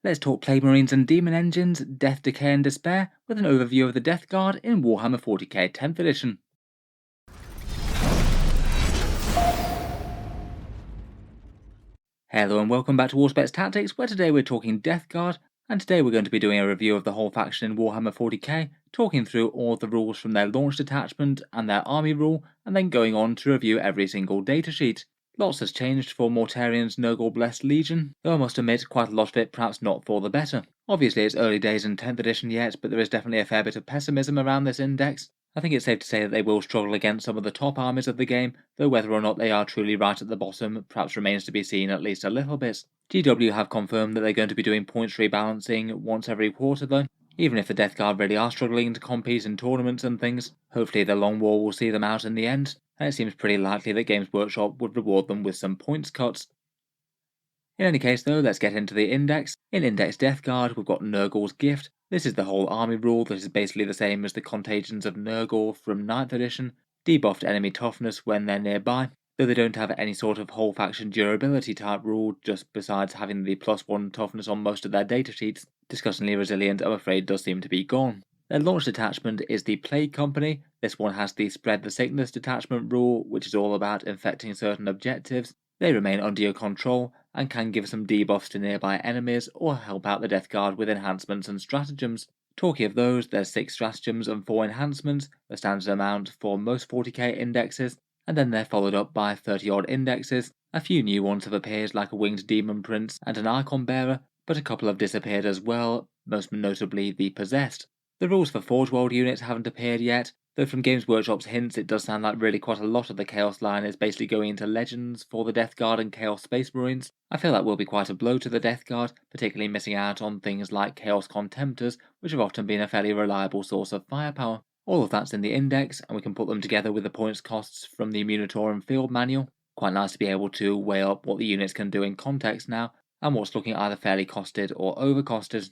Let's talk Plague Marines and Demon Engines, Death, Decay and Despair, with an overview of the Death Guard in Warhammer 40K 10th edition. Hello and welcome back to Auspex Tactics, where today we're talking Death Guard, and today we're going to be doing a review of the whole faction in Warhammer 40k, talking through all of the rules from their launch detachment and their army rule, and then going on to review every single datasheet. Lots has changed for Mortarian's Nurgle Blessed Legion, though I must admit quite a lot of it perhaps not for the better. Obviously it's early days in 10th edition yet, but there is definitely a fair bit of pessimism around this index. I think it's safe to say that they will struggle against some of the top armies of the game, though whether or not they are truly right at the bottom perhaps remains to be seen at least a little bit. GW have confirmed that they're going to be doing points rebalancing once every quarter though. Even if the Death Guard really are struggling to compete in tournaments and things, hopefully the long war will see them out in the end, and it seems pretty likely that Games Workshop would reward them with some points cuts. In any case though, let's get into the index. In Index Death Guard we've got Nurgle's Gift. This is the whole army rule that is basically the same as the Contagions of Nurgle from 9th edition, debuffed enemy toughness when they're nearby, though they don't have any sort of whole faction durability type rule, just besides having the +1 toughness on most of their datasheets. Disgustingly resilient, I'm afraid, does seem to be gone. Their launch detachment is the Plague Company. This one has the Spread the Sickness detachment rule, which is all about infecting certain objectives. They remain under your control, and can give some debuffs to nearby enemies or help out the Death Guard with enhancements and stratagems. Talking of those, there's 6 stratagems and 4 enhancements, the standard amount for most 40k indexes, and then they're followed up by 30 odd indexes. A few new ones have appeared like a winged demon prince and an icon bearer, but a couple have disappeared as well, most notably the possessed. The rules for Forge World units haven't appeared yet, though from Games Workshop's hints it does sound like really quite a lot of the Chaos line is basically going into Legends for the Death Guard and Chaos Space Marines. I feel that will be quite a blow to the Death Guard, particularly missing out on things like Chaos Contemptors, which have often been a fairly reliable source of firepower. All of that's in the index, and we can put them together with the points costs from the Immunitorum Field Manual. Quite nice to be able to weigh up what the units can do in context now, and what's looking either fairly costed or overcosted.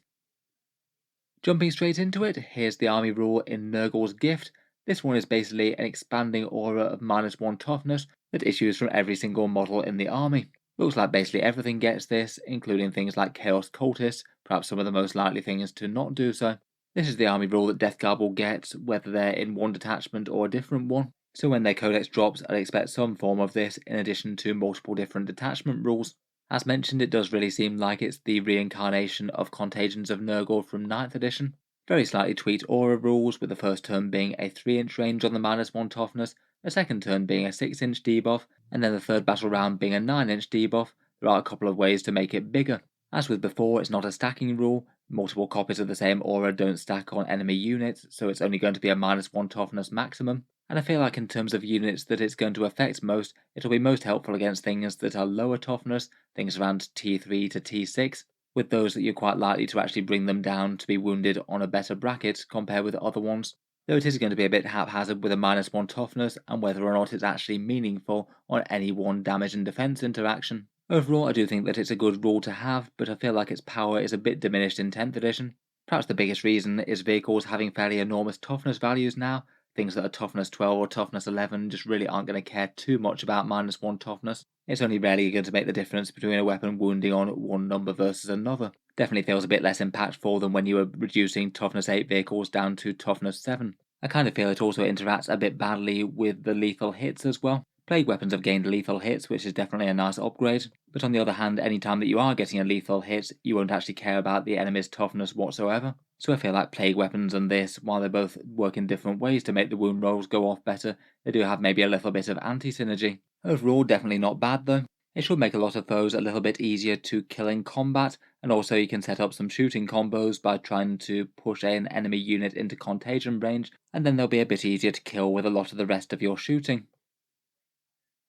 Jumping straight into it, here's the army rule in Nurgle's Gift. This one is basically an expanding aura of -1 toughness that issues from every single model in the army. Looks like basically everything gets this, including things like Chaos Cultists, perhaps some of the most likely things to not do so. This is the army rule that Death Guard will get, whether they're in one detachment or a different one. So when their codex drops, I'd expect some form of this in addition to multiple different detachment rules. As mentioned, it does really seem like it's the reincarnation of Contagions of Nurgle from 9th edition. Very slightly tweaked aura rules, with the first turn being a 3-inch range on the -1 toughness, the second turn being a 6-inch debuff, and then the third battle round being a 9-inch debuff. There are a couple of ways to make it bigger. As with before, it's not a stacking rule. Multiple copies of the same aura don't stack on enemy units, so it's only going to be a -1 toughness maximum. And I feel like in terms of units that it's going to affect most, it'll be most helpful against things that are lower toughness, things around T3 to T6, with those that you're quite likely to actually bring them down to be wounded on a better bracket compared with other ones, though it is going to be a bit haphazard with a -1 toughness and whether or not it's actually meaningful on any one damage and defense interaction. Overall, I do think that it's a good rule to have, but I feel like its power is a bit diminished in 10th edition. Perhaps the biggest reason is vehicles having fairly enormous toughness values now. Things that are toughness 12 or toughness 11 just really aren't going to care too much about -1 toughness. It's only rarely going to make the difference between a weapon wounding on one number versus another. Definitely feels a bit less impactful than when you were reducing toughness 8 vehicles down to toughness 7. I kind of feel it also interacts a bit badly with the lethal hits as well. Plague weapons have gained lethal hits, which is definitely a nice upgrade, but on the other hand, any time that you are getting a lethal hit, you won't actually care about the enemy's toughness whatsoever. So I feel like plague weapons and this, while they both work in different ways to make the wound rolls go off better, they do have maybe a little bit of anti-synergy. Overall, definitely not bad though. It should make a lot of foes a little bit easier to kill in combat, and also you can set up some shooting combos by trying to push an enemy unit into contagion range, and then they'll be a bit easier to kill with a lot of the rest of your shooting.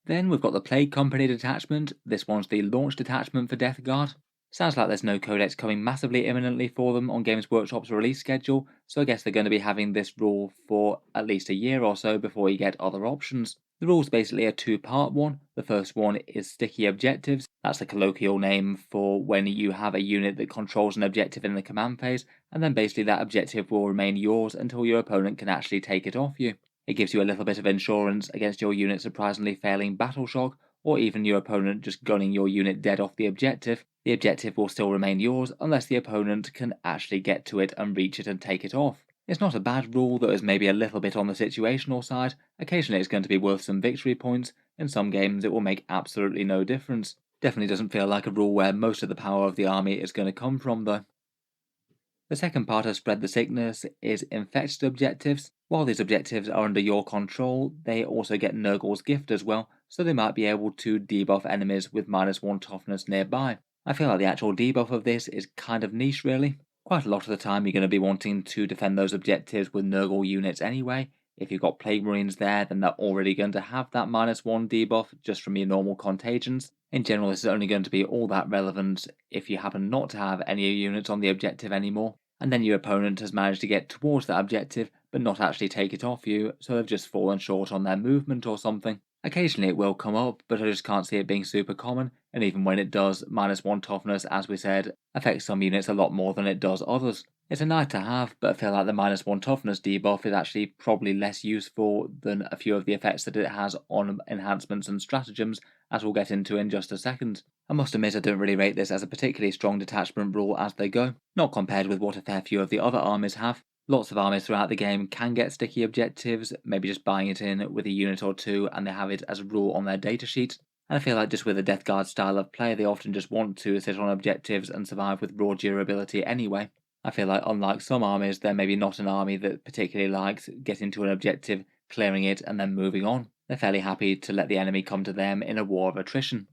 Then we've got the Plague Company detachment. This one's the launch detachment for Death Guard. Sounds like there's no codex coming massively imminently for them on Games Workshop's release schedule, so I guess they're going to be having this rule for at least a year or so before you get other options. The rule's basically a two-part one. The first one is Sticky Objectives. That's the colloquial name for when you have a unit that controls an objective in the command phase, and then basically that objective will remain yours until your opponent can actually take it off you. It gives you a little bit of insurance against your unit surprisingly failing battle shock, or even your opponent just gunning your unit dead off the objective. The objective will still remain yours unless the opponent can actually get to it and reach it and take it off. It's not a bad rule, though is maybe a little bit on the situational side. Occasionally it's going to be worth some victory points. In some games it will make absolutely no difference. Definitely doesn't feel like a rule where most of the power of the army is going to come from though. The second part of Spread the Sickness is infected objectives. While these objectives are under your control, they also get Nurgle's gift as well, so they might be able to debuff enemies with -1 toughness nearby. I feel like the actual debuff of this is kind of niche really. Quite a lot of the time you're going to be wanting to defend those objectives with Nurgle units anyway. If you've got Plague Marines there, then they're already going to have that -1 debuff just from your normal contagions. In general, this is only going to be all that relevant if you happen not to have any units on the objective anymore, and then your opponent has managed to get towards that objective but not actually take it off you, so they've just fallen short on their movement or something. Occasionally it will come up, but I just can't see it being super common, and even when it does, -1 toughness, as we said, affects some units a lot more than it does others. It's a nice to have, but I feel like the -1 toughness debuff is actually probably less useful than a few of the effects that it has on enhancements and stratagems, as we'll get into in just a second. I must admit I don't really rate this as a particularly strong detachment rule as they go, not compared with what a fair few of the other armies have. Lots of armies throughout the game can get sticky objectives, maybe just buying it in with a unit or two and they have it as a rule on their datasheet. And I feel like just with a Death Guard style of play, they often just want to sit on objectives and survive with raw durability anyway. I feel like unlike some armies, they're maybe not an army that particularly likes getting to an objective, clearing it and then moving on. They're fairly happy to let the enemy come to them in a war of attrition.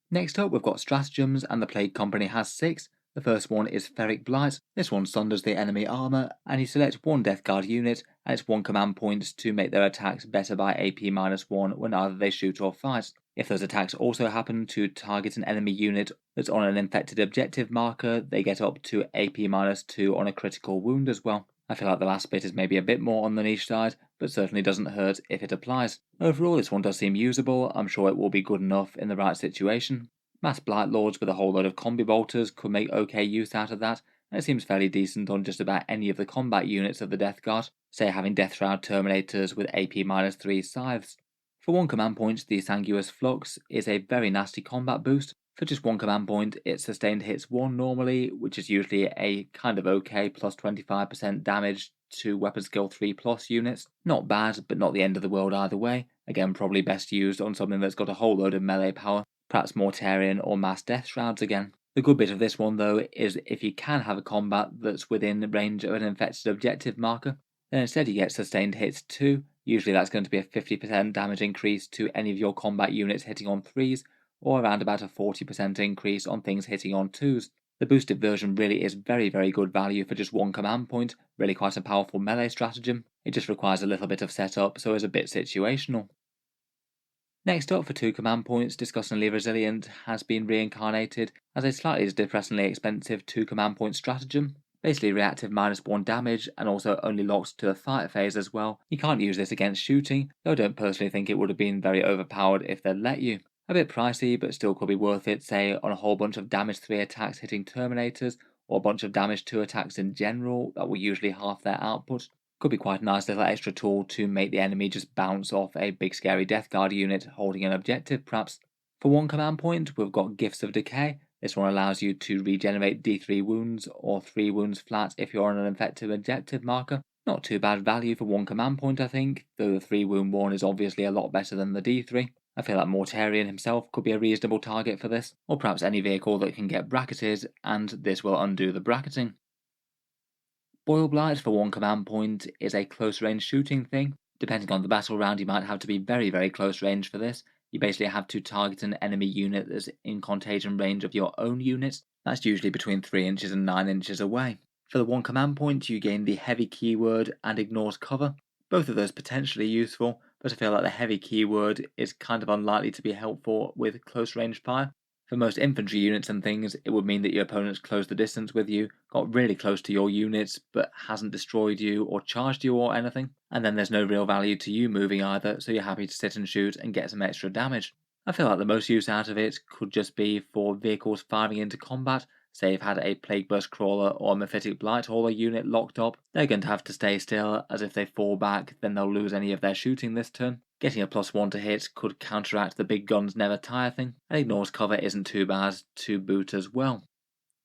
Next up, we've got Stratagems, and the Plague Company has 6. The first one is Ferric Blight. This one sunders the enemy armor, and you select one Death Guard unit, and it's 1 command point to make their attacks better by AP -1 when either they shoot or fight. If those attacks also happen to target an enemy unit that's on an infected objective marker, they get up to AP -2 on a critical wound as well. I feel like the last bit is maybe a bit more on the niche side, but certainly doesn't hurt if it applies. Overall, this one does seem usable. I'm sure it will be good enough in the right situation. Mass Blight Lords with a whole load of combi bolters could make okay use out of that, and it seems fairly decent on just about any of the combat units of the Death Guard, say having Death Shroud Terminators with AP -3 scythes. For 1 command point, the Sanguous Flux is a very nasty combat boost. For just 1 command point, it sustained hits 1 normally, which is usually a kind of okay plus 25% damage to weapon skill 3 plus units. Not bad, but not the end of the world either way. Again, probably best used on something that's got a whole load of melee power, perhaps Mortarion or Mass Death Shrouds again. The good bit of this one though is if you can have a combat that's within the range of an infected objective marker, then instead you get sustained hits 2. Usually that's going to be a 50% damage increase to any of your combat units hitting on 3s, or around about a 40% increase on things hitting on 2s. The boosted version really is very good value for just 1 command point, really quite a powerful melee stratagem. It just requires a little bit of setup, so is a bit situational. Next up for 2 command points, Disgustingly Resilient has been reincarnated as a slightly depressingly expensive 2 command point stratagem. Basically reactive -1 damage and also only locks to the fight phase as well. You can't use this against shooting, though I don't personally think it would have been very overpowered if they'd let you. A bit pricey, but still could be worth it, say on a whole bunch of damage 3 attacks hitting Terminators, or a bunch of damage 2 attacks in general that will usually half their output. Could be quite a nice little extra tool to make the enemy just bounce off a big scary Death Guard unit holding an objective perhaps. For 1 command point, we've got Gifts of Decay. This one allows you to regenerate D3 wounds or 3 wounds flat if you're on an effective objective marker. Not too bad value for 1 command point I think, though the 3 wound one is obviously a lot better than the D3. I feel like Mortarion himself could be a reasonable target for this, or perhaps any vehicle that can get bracketed, and this will undo the bracketing. Boil Blight for 1 command point is a close range shooting thing. Depending on the battle round, you might have to be very close range for this. You basically have to target an enemy unit that's in contagion range of your own units. That's usually between 3 inches and 9 inches away. For the 1 command point, you gain the heavy keyword and ignores cover. Both of those potentially useful, but I feel like the heavy keyword is kind of unlikely to be helpful with close range fire. For most infantry units and things, it would mean that your opponent's closed the distance with you, got really close to your units, but hasn't destroyed you or charged you or anything, and then there's no real value to you moving either, so you're happy to sit and shoot and get some extra damage. I feel like the most use out of it could just be for vehicles firing into combat. Say you've had a Plague Burst Crawler or a Mephitic Blight Hauler unit locked up, they're going to have to stay still, as if they fall back, then they'll lose any of their shooting this turn. Getting a +1 to hit could counteract the big guns never tire thing, and ignores cover isn't too bad to boot as well.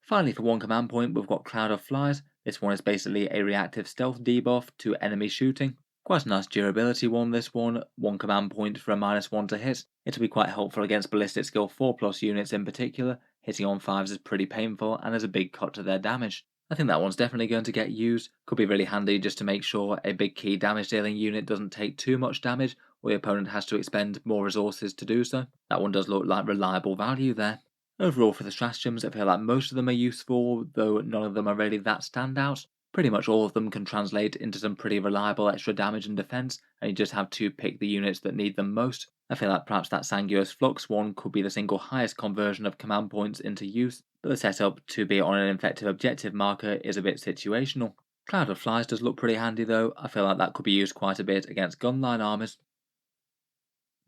Finally, for one command point, we've got Cloud of Flies. This one is basically a reactive stealth debuff to enemy shooting. Quite a nice durability one, this one command point for a -1 to hit. It'll be quite helpful against ballistic skill 4+ units in particular. Hitting on 5s is pretty painful and there's a big cut to their damage. I think that one's definitely going to get used. Could be really handy just to make sure a big key damage dealing unit doesn't take too much damage, or the opponent has to expend more resources to do so. That one does look like reliable value there. Overall for the stratagems, I feel like most of them are useful, though none of them are really that standout. Pretty much all of them can translate into some pretty reliable extra damage and defense, and you just have to pick the units that need them most. I feel like perhaps that Sanguious Flux one could be the single highest conversion of command points into use, but the setup to be on an effective objective marker is a bit situational. Cloud of Flies does look pretty handy though. I feel like that could be used quite a bit against gunline armies.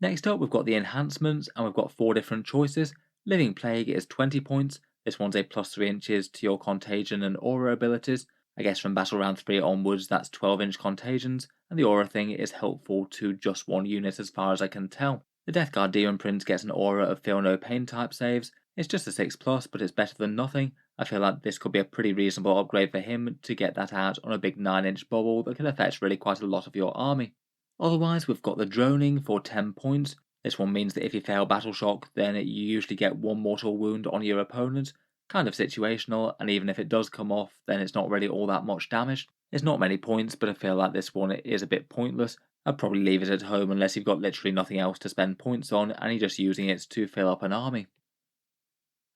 Next up, we've got the enhancements, and we've got 4 different choices. Living Plague is 20 points. This one's a +3 inches to your contagion and aura abilities. I guess from battle round 3 onwards, that's 12-inch contagions, and the aura thing is helpful to just one unit as far as I can tell. The Death Guard Demon Prince gets an aura of Feel No Pain type saves. It's just a 6+, but it's better than nothing. I feel like this could be a pretty reasonable upgrade for him to get that out on a big 9-inch bubble that can affect really quite a lot of your army. Otherwise, we've got the Droning for 10 points. This one means that if you fail Battle Shock, then you usually get 1 mortal wound on your opponent. Kind of situational, and even if it does come off, then it's not really all that much damage. It's not many points, but I feel like this one is a bit pointless. I'd probably leave it at home unless you've got literally nothing else to spend points on and you're just using it to fill up an army.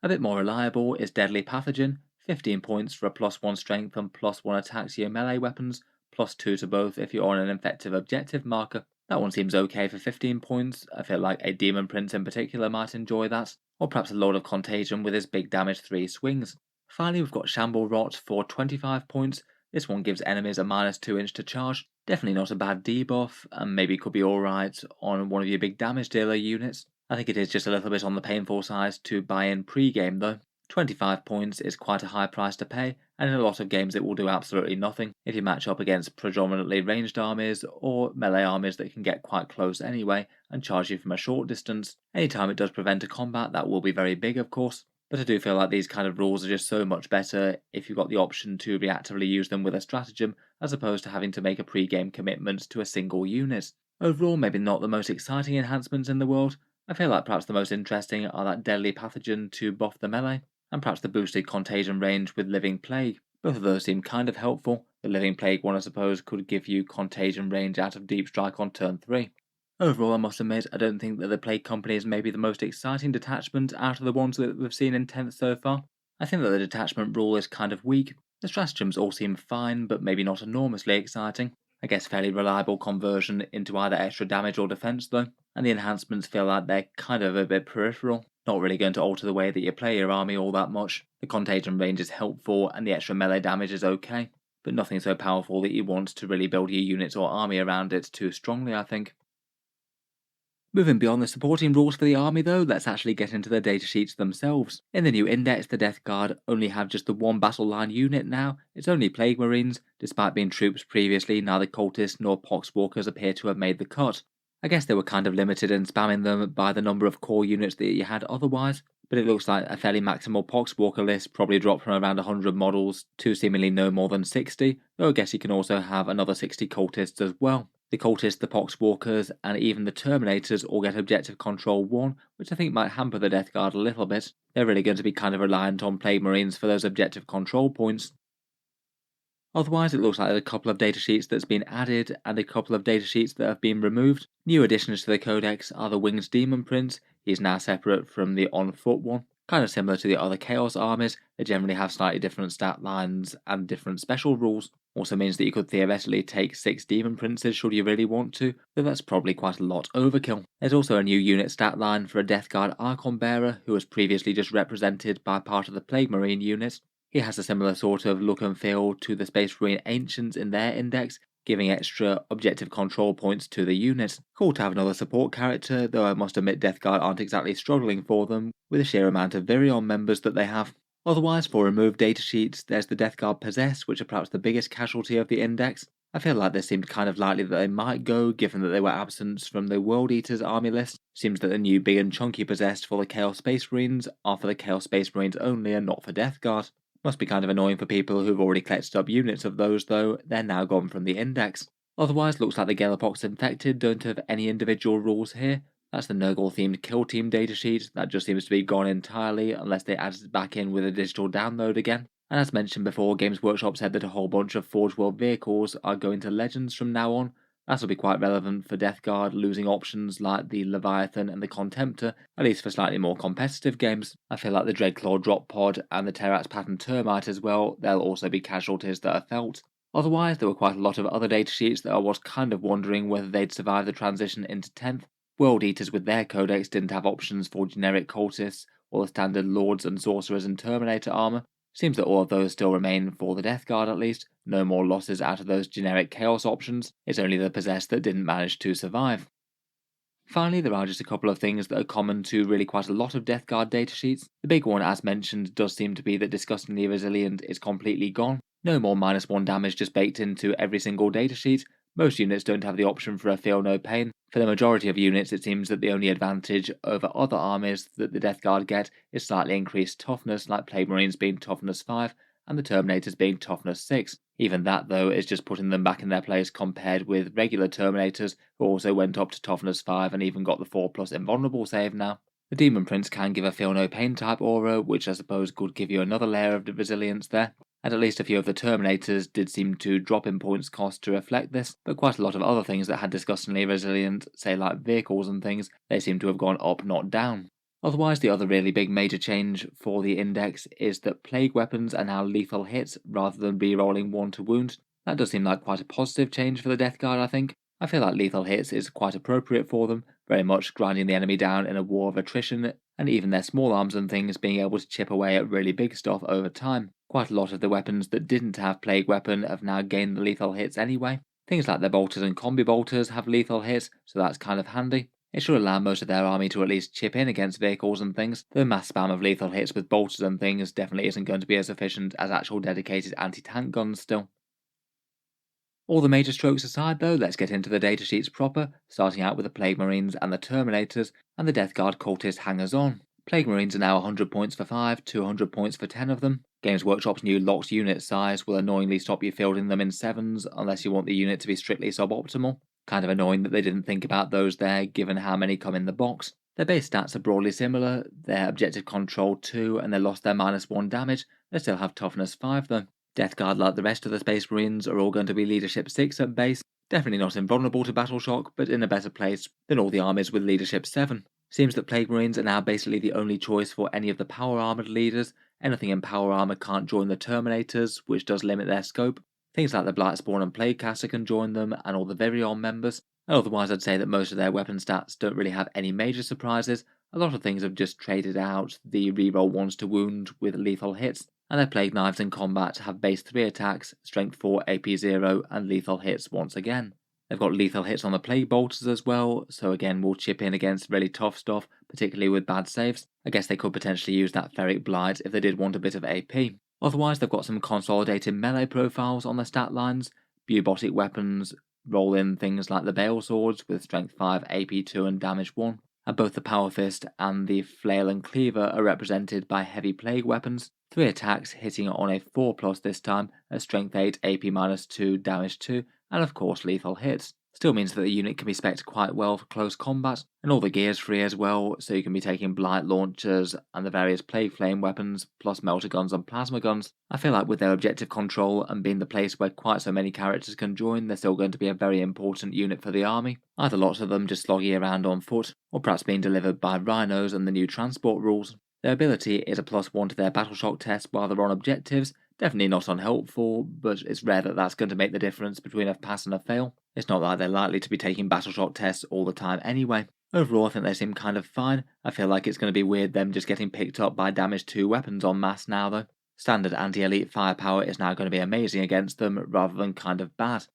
A bit more reliable is Deadly Pathogen, 15 points for a +1 strength and +1 attack to your melee weapons, +2 to both if you're on an effective objective marker. That one seems okay for 15 points. I feel like a Demon Prince in particular might enjoy that, or perhaps a Lord of Contagion with his big damage 3 swings. Finally, we've got Shamble Rot for 25 points. This one gives enemies a -2-inch to charge. Definitely not a bad debuff, and maybe could be alright on one of your big damage dealer units. I think it is just a little bit on the painful side to buy in pre-game though. 25 points is quite a high price to pay, and in a lot of games it will do absolutely nothing if you match up against predominantly ranged armies or melee armies that can get quite close anyway and charge you from a short distance. Anytime it does prevent a combat, that will be very big of course, but I do feel like these kind of rules are just so much better if you've got the option to reactively use them with a stratagem as opposed to having to make a pre-game commitment to a single unit. Overall, maybe not the most exciting enhancements in the world. I feel like perhaps the most interesting are that Deadly Pathogen to buff the melee, and perhaps the boosted contagion range with Living Plague. Both of those seem kind of helpful. The Living Plague one, I suppose, could give you contagion range out of Deep Strike on turn 3. Overall, I must admit, I don't think that the Plague Company is maybe the most exciting detachment out of the ones that we've seen in 10th so far. I think that the detachment rule is kind of weak. The stratagems all seem fine, but maybe not enormously exciting. I guess fairly reliable conversion into either extra damage or defense though, and the enhancements feel like they're kind of a bit peripheral, not really going to alter the way that you play your army all that much. The contagion range is helpful and the extra melee damage is okay, but nothing so powerful that you want to really build your units or army around it too strongly, I think. Moving beyond the supporting rules for the army though, let's actually get into the datasheets themselves. In the new index, the Death Guard only have just the one battle line unit now. It's only Plague Marines. Despite being troops previously, neither Cultists nor Poxwalkers appear to have made the cut. I guess they were kind of limited in spamming them by the number of core units that you had otherwise, but it looks like a fairly maximal Poxwalker list probably dropped from around 100 models to seemingly no more than 60, though I guess you can also have another 60 Cultists as well. The Cultists, the Poxwalkers, and even the Terminators all get Objective Control 1, which I think might hamper the Death Guard a little bit. They're really going to be kind of reliant on Plague Marines for those Objective Control points. Otherwise, it looks like there's a couple of datasheets that's been added and a couple of datasheets that have been removed. New additions to the Codex are the Winged Demon Prince. He's now separate from the On Foot one. Kind of similar to the other Chaos armies, they generally have slightly different stat lines and different special rules. Also means that you could theoretically take 6 Demon Princes should you really want to, though that's probably quite a lot overkill. There's also a new unit stat line for a Death Guard Archon Bearer who was previously just represented by part of the Plague Marine unit. He has a similar sort of look and feel to the Space Marine Ancients in their index, giving extra objective control points to the unit. Cool to have another support character, though I must admit Death Guard aren't exactly struggling for them with the sheer amount of Virion members that they have. Otherwise, for removed datasheets, there's the Death Guard Possess, which are perhaps the biggest casualty of the index. I feel like this seemed kind of likely that they might go, given that they were absent from the World Eaters army list. Seems that the new big and chunky possessed for the Chaos Space Marines are for the Chaos Space Marines only and not for Death Guard. Must be kind of annoying for people who've already collected up units of those though, they're now gone from the index. Otherwise, looks like the Galapox Infected don't have any individual rules here. That's the Nurgle themed Kill Team datasheet, that just seems to be gone entirely unless they added it back in with a digital download again. And as mentioned before, Games Workshop said that a whole bunch of Forge World vehicles are going to Legends from now on. That'll be quite relevant for Death Guard losing options like the Leviathan and the Contemptor, at least for slightly more competitive games. I feel like the Dreadclaw Drop Pod and the Terrax Pattern Termite as well, they'll also be casualties that are felt. Otherwise, there were quite a lot of other datasheets that I was kind of wondering whether they'd survive the transition into 10th. World Eaters with their codex didn't have options for generic cultists or the standard Lords and Sorcerers and Terminator armor. Seems that all of those still remain for the Death Guard at least. No more losses out of those generic Chaos options. It's only the Possessed that didn't manage to survive. Finally, there are just a couple of things that are common to really quite a lot of Death Guard datasheets. The big one, as mentioned, does seem to be that Disgustingly Resilient is completely gone. No more -1 damage just baked into every single datasheet. Most units don't have the option for a Feel No Pain. For the majority of units, it seems that the only advantage over other armies that the Death Guard get is slightly increased toughness, like Plague Marines being toughness 5 and the Terminators being toughness 6. Even that, though, is just putting them back in their place compared with regular Terminators, who also went up to toughness 5 and even got the 4+ invulnerable save now. The Demon Prince can give a Feel No Pain type aura, which I suppose could give you another layer of resilience there. And at least a few of the Terminators did seem to drop in points cost to reflect this, but quite a lot of other things that had disgustingly resilient, say like vehicles and things, they seem to have gone up, not down. Otherwise, the other really big major change for the index is that plague weapons are now lethal hits rather than re-rolling 1 to wound. That does seem like quite a positive change for the Death Guard, I think. I feel like lethal hits is quite appropriate for them, very much grinding the enemy down in a war of attrition, and even their small arms and things being able to chip away at really big stuff over time. Quite a lot of the weapons that didn't have plague weapon have now gained the lethal hits anyway. Things like their bolters and combi bolters have lethal hits, so that's kind of handy. It should allow most of their army to at least chip in against vehicles and things. The mass spam of lethal hits with bolters and things definitely isn't going to be as efficient as actual dedicated anti-tank guns still. All the major strokes aside though, let's get into the datasheets proper, starting out with the Plague Marines and the Terminators, and the Death Guard Cultist hangers-on. Plague Marines are now 100 points for 5, 200 points for 10 of them. Games Workshop's new locked unit size will annoyingly stop you fielding them in 7s unless you want the unit to be strictly suboptimal. Kind of annoying that they didn't think about those there, given how many come in the box. Their base stats are broadly similar, their objective control 2 and they lost their -1 damage, they still have toughness 5 though. Death Guard, like the rest of the Space Marines, are all going to be Leadership 6 at base, definitely not invulnerable to battle shock, but in a better place than all the armies with Leadership 7. Seems that Plague Marines are now basically the only choice for any of the power armoured leaders. Anything in power armour can't join the Terminators, which does limit their scope. Things like the Blightspawn and Plaguecaster can join them, and all the Virion members. Otherwise, I'd say that most of their weapon stats don't really have any major surprises. A lot of things have just traded out the reroll 1s to wound with lethal hits, and their Plague Knives in combat have base 3 attacks, strength 4, AP 0, and lethal hits once again. They've got lethal hits on the Plague Bolters as well, so again will chip in against really tough stuff, particularly with bad saves. I guess they could potentially use that Ferric Blight if they did want a bit of AP. Otherwise, they've got some consolidated melee profiles on their stat lines. Bubotic weapons roll in things like the Bale Swords with strength 5, AP 2, and damage 1. And both the Power Fist and the Flail and Cleaver are represented by heavy plague weapons. 3 attacks hitting on a 4+ this time at strength 8, AP -2, damage 2, and of course lethal hits. Still means that the unit can be spec'd quite well for close combat, and all the gear's free as well, so you can be taking Blight launchers and the various Plague Flame weapons, plus melter guns and plasma guns. I feel like with their objective control and being the place where quite so many characters can join, they're still going to be a very important unit for the army. Either lots of them just slogging around on foot, or perhaps being delivered by rhinos and the new transport rules. Their ability is a +1 to their battle shock test while they're on objectives. Definitely not unhelpful, but it's rare that that's going to make the difference between a pass and a fail. It's not like they're likely to be taking battle shock tests all the time anyway. Overall, I think they seem kind of fine. I feel like it's going to be weird them just getting picked up by damage 2 weapons en masse now though. Standard anti-elite firepower is now going to be amazing against them rather than kind of bad.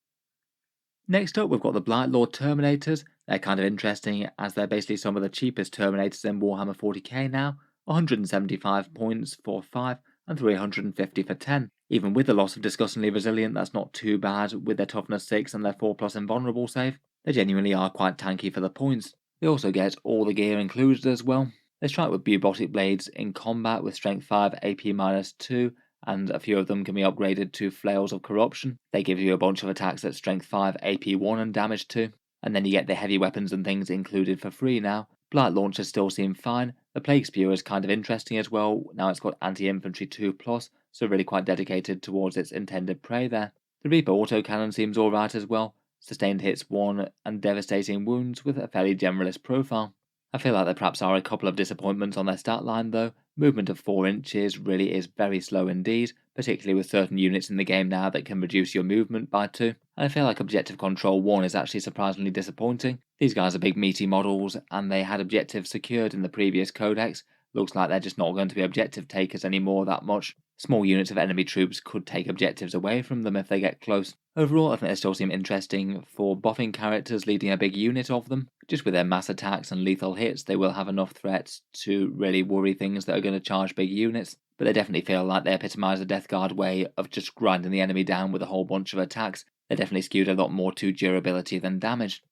Next up, we've got the Blightlord Terminators. They're kind of interesting as they're basically some of the cheapest Terminators in Warhammer 40k now. 175 points for 5 and 350 for 10. Even with the loss of Disgustingly Resilient, that's not too bad with their toughness 6 and their 4+ invulnerable save. They genuinely are quite tanky for the points. They also get all the gear included as well. They strike with bubotic blades in combat with strength 5, AP -2, and a few of them can be upgraded to Flails of Corruption. They give you a bunch of attacks at strength 5, AP 1 and damage 2. And then you get the heavy weapons and things included for free now. Blight launchers still seem fine. The Plague Spear is kind of interesting as well. Now it's got anti-infantry 2+, so really quite dedicated towards its intended prey there. The Reaper autocannon seems alright as well. Sustained hits 1 and devastating wounds with a fairly generalist profile. I feel like there perhaps are a couple of disappointments on their stat line though. Movement of 4 inches really is very slow indeed, particularly with certain units in the game now that can reduce your movement by 2. And I feel like Objective Control 1 is actually surprisingly disappointing. These guys are big meaty models and they had objectives secured in the previous codex. Looks like they're just not going to be objective takers anymore that much. Small units of enemy troops could take objectives away from them if they get close. Overall, I think they still seem interesting for buffing characters leading a big unit of them. Just with their mass attacks and lethal hits, they will have enough threats to really worry things that are going to charge big units. But they definitely feel like they epitomise the Death Guard way of just grinding the enemy down with a whole bunch of attacks. They're definitely skewed a lot more to durability than damage.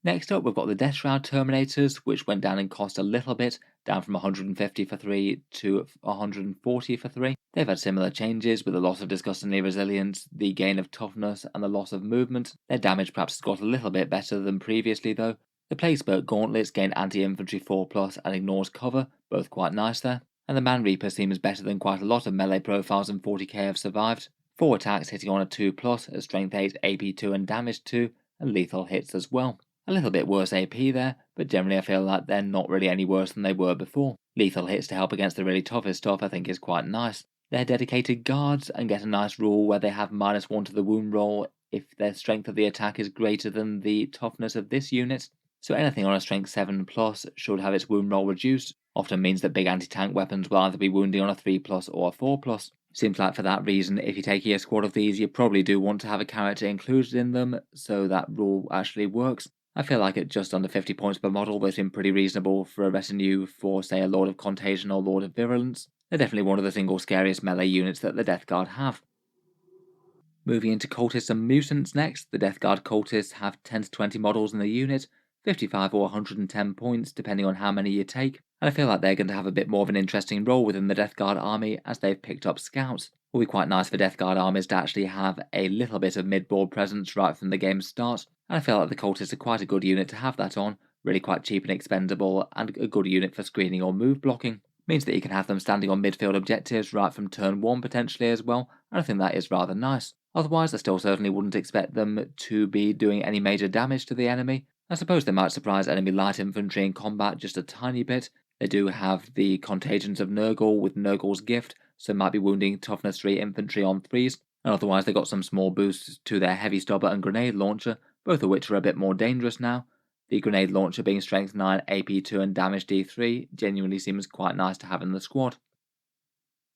Next up, we've got the Death Shroud Terminators, which went down in cost a little bit, down from 150 for 3 to 140 for 3. They've had similar changes with the loss of Disgustingly Resilience, the gain of toughness, and the loss of movement. Their damage perhaps has got a little bit better than previously though. The Plague Spurt Gauntlets gain anti-infantry 4+ and ignores cover, both quite nice there. And the Man Reaper seems better than quite a lot of melee profiles in 40k have survived. 4 attacks hitting on a 2+ at strength 8, AP 2 and damage 2, and lethal hits as well. A little bit worse AP there, but generally I feel like they're not really any worse than they were before. Lethal hits to help against the really toughest stuff I think is quite nice. They're dedicated guards and get a nice rule where they have -1 to the wound roll if their strength of the attack is greater than the toughness of this unit. So anything on a strength 7+ should have its wound roll reduced. Often means that big anti-tank weapons will either be wounding on a 3+ or a 4+. Seems like for that reason, if you're taking a squad of these, you probably do want to have a character included in them, so that rule actually works. I feel like at just under 50 points per model, they seem pretty reasonable for a retinue for, say, a Lord of Contagion or Lord of Virulence. They're definitely one of the single scariest melee units that the Death Guard have. Moving into Cultists and Mutants next, the Death Guard Cultists have 10 to 20 models in the unit, 55 or 110 points depending on how many you take, and I feel like they're going to have a bit more of an interesting role within the Death Guard army as they've picked up scouts. It will be quite nice for Death Guard armies to actually have a little bit of mid-board presence right from the game's start, and I feel like the Cultists are quite a good unit to have that on, really quite cheap and expendable, and a good unit for screening or move blocking. Means that you can have them standing on midfield objectives right from turn 1 potentially as well, and I think that is rather nice. Otherwise, I still certainly wouldn't expect them to be doing any major damage to the enemy. I suppose they might surprise enemy light infantry in combat just a tiny bit. They do have the Contagions of Nurgle with Nurgle's Gift, so might be wounding toughness 3 infantry on 3s, and otherwise they got some small boosts to their heavy stubber and grenade launcher, both of which are a bit more dangerous now. The grenade launcher being strength 9, AP 2 and damage D3 genuinely seems quite nice to have in the squad.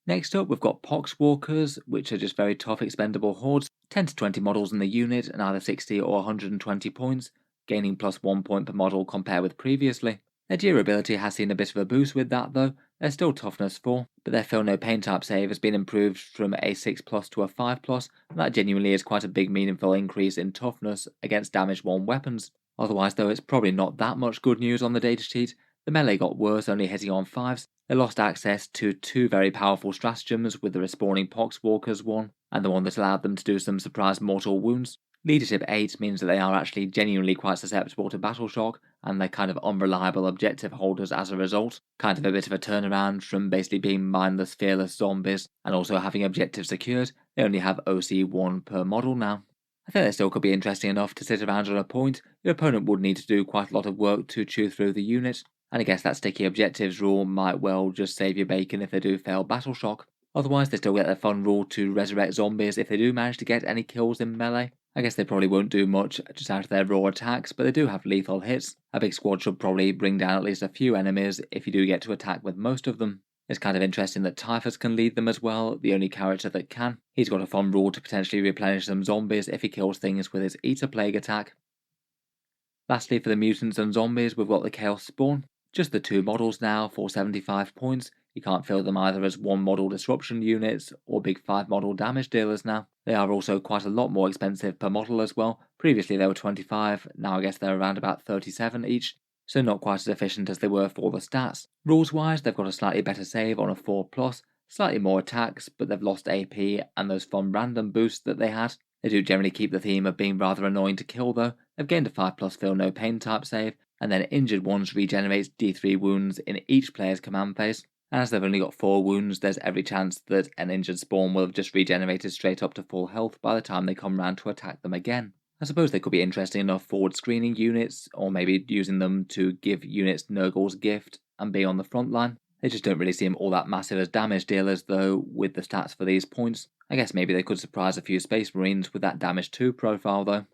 Next up, we've got Poxwalkers, which are just very tough expendable hordes, 10 to 20 models in the unit and either 60 or 120 points, gaining +1 point per model compared with previously. Their durability has seen a bit of a boost with that though. They're still toughness 4, but their Feel No Pain type save has been improved from a 6+ to a 5+, and that genuinely is quite a big meaningful increase in toughness against damage 1 weapons. Otherwise though, it's probably not that much good news on the datasheet. The melee got worse, only hitting on 5s. They lost access to 2 very powerful stratagems with the respawning Poxwalkers one, and the one that allowed them to do some surprise mortal wounds. Leadership 8 means that they are actually genuinely quite susceptible to battle shock, and they're kind of unreliable objective holders as a result. Kind of a bit of a turnaround from basically being mindless, fearless zombies, and also having objectives secured. They only have OC 1 per model now. I think they still could be interesting enough to sit around on a point. Your opponent would need to do quite a lot of work to chew through the unit, and I guess that sticky objectives rule might well just save your bacon if they do fail battle shock. Otherwise, they still get their fun rule to resurrect zombies if they do manage to get any kills in melee. I guess they probably won't do much just out of their raw attacks, but they do have lethal hits. A big squad should probably bring down at least a few enemies if you do get to attack with most of them. It's kind of interesting that Typhus can lead them as well, the only character that can. He's got a fun rule to potentially replenish some zombies if he kills things with his Eater Plague attack. Lastly, for the mutants and zombies, we've got the Chaos Spawn. Just the 2 models now for 75 points, You can't fill them either as 1 model disruption units or big 5 model damage dealers now. They are also quite a lot more expensive per model as well. Previously they were 25, now I guess they're around about 37 each, so not quite as efficient as they were for the stats. Rules wise, they've got a slightly better save on a 4+, slightly more attacks, but they've lost AP and those fun random boosts that they had. They do generally keep the theme of being rather annoying to kill though. They've gained a 5+ feel no pain type save, and then injured ones regenerates D3 wounds in each player's command phase. And as they've only got 4 wounds, there's every chance that an injured spawn will have just regenerated straight up to full health by the time they come round to attack them again. I suppose they could be interesting enough forward screening units, or maybe using them to give units Nurgle's gift and be on the front line. They just don't really seem all that massive as damage dealers though, with the stats for these points. I guess maybe they could surprise a few Space Marines with that damage 2 profile though.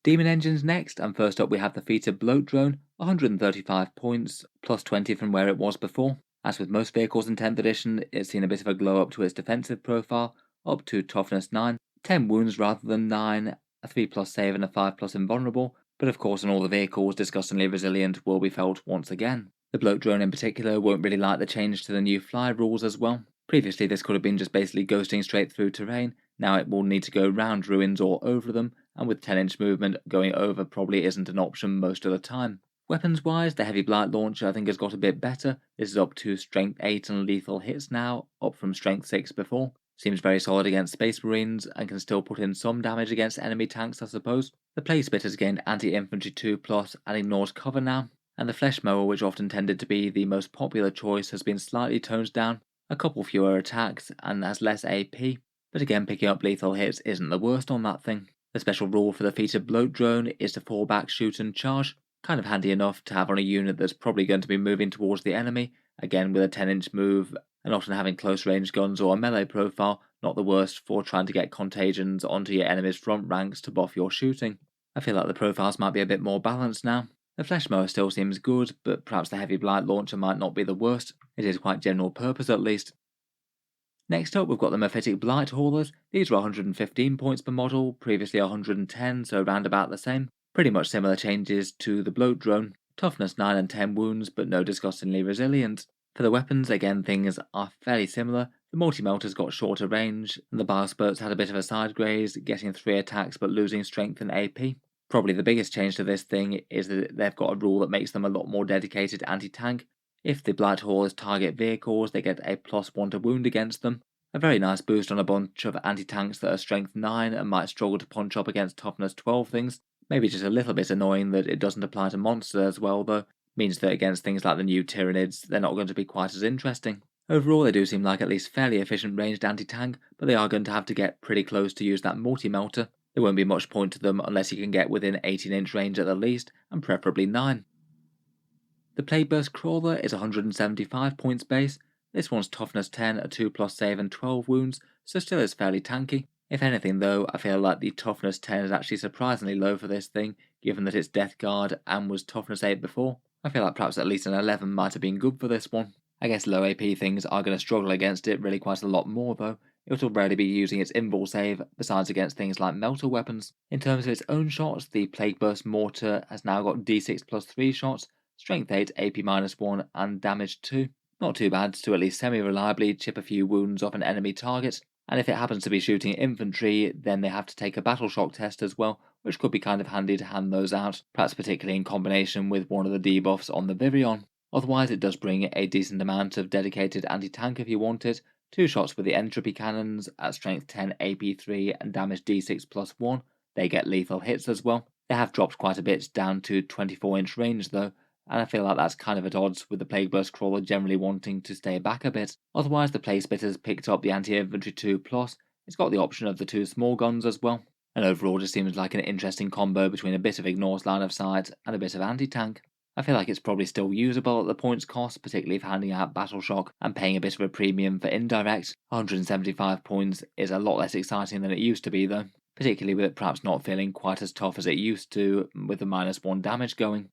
Demon engines next, and first up we have the featured bloat drone, 135 points, plus 20 from where it was before. As with most vehicles in 10th edition, it's seen a bit of a glow up to its defensive profile, up to toughness 9, 10 wounds rather than 9, a 3+ save and a 5+ invulnerable, but of course on all the vehicles disgustingly resilient will be felt once again. The bloat drone in particular won't really like the change to the new fly rules as well. Previously this could have been just basically ghosting straight through terrain, now it will need to go round ruins or over them, and with 10-inch movement, going over probably isn't an option most of the time. Weapons wise, the heavy blight launcher I think has got a bit better. This is up to strength 8 and lethal hits now, up from strength 6 before. Seems very solid against Space Marines and can still put in some damage against enemy tanks I suppose. The play spit has gained anti-infantry 2+ and ignores cover now, and the flesh mower, which often tended to be the most popular choice, has been slightly toned down, a couple fewer attacks and has less AP, but again picking up lethal hits isn't the worst on that thing. The special rule for the featured bloat drone is to fall back, shoot and charge, kind of handy enough to have on a unit that's probably going to be moving towards the enemy, again with a 10-inch move and often having close range guns or a melee profile, not the worst for trying to get contagions onto your enemy's front ranks to buff your shooting. I feel like the profiles might be a bit more balanced now. The flesh mower still seems good, but perhaps the heavy blight launcher might not be the worst. It is quite general purpose at least. Next up we've got the Mephitic Blight Haulers. These were 115 points per model, previously 110, so round about the same. Pretty much similar changes to the bloat drone. Toughness 9 and 10 wounds, but no disgustingly resilient. For the weapons, again things are fairly similar. The multi-melter's got shorter range, and the biospurts had a bit of a side graze, getting 3 attacks but losing strength and AP. Probably the biggest change to this thing is that they've got a rule that makes them a lot more dedicated anti-tank. If the Blight Haulers target vehicles, they get a +1 to wound against them. A very nice boost on a bunch of anti-tanks that are strength 9 and might struggle to punch up against toughness 12 things. Maybe just a little bit annoying that it doesn't apply to monsters as well though. Means that against things like the new Tyranids, they're not going to be quite as interesting. Overall they do seem like at least fairly efficient ranged anti-tank, but they are going to have to get pretty close to use that multi-melter. There won't be much point to them unless you can get within 18-inch range at the least, and preferably 9. The Plague Burst Crawler is 175 points base. This one's toughness 10, a 2+ save and 12 wounds, so still is fairly tanky. If anything though, I feel like the toughness 10 is actually surprisingly low for this thing, given that it's Death Guard and was toughness 8 before. I feel like perhaps at least an 11 might have been good for this one. I guess low AP things are going to struggle against it really quite a lot more though. It will rarely be using its invul save, besides against things like melter weapons. In terms of its own shots, the Plague Burst Mortar has now got D6+3 shots, strength 8, AP -1 and damage 2. Not too bad to at least semi-reliably chip a few wounds off an enemy target, and if it happens to be shooting infantry, then they have to take a battle shock test as well, which could be kind of handy to hand those out, perhaps particularly in combination with one of the debuffs on the Virion. Otherwise it does bring a decent amount of dedicated anti-tank if you want it, 2 shots with the entropy cannons at strength 10 AP3 and damage D6+1, they get lethal hits as well. They have dropped quite a bit down to 24-inch range though, and I feel like that's kind of at odds with the Plague Burst Crawler generally wanting to stay back a bit. Otherwise the Plague Spitter's picked up the anti-infantry 2+, it's got the option of the 2 small guns as well, and overall just seems like an interesting combo between a bit of ignores line of sight and a bit of anti-tank. I feel like it's probably still usable at the points cost, particularly if handing out Battle Shock and paying a bit of a premium for indirect. 175 points is a lot less exciting than it used to be though, particularly with it perhaps not feeling quite as tough as it used to with the -1 damage going.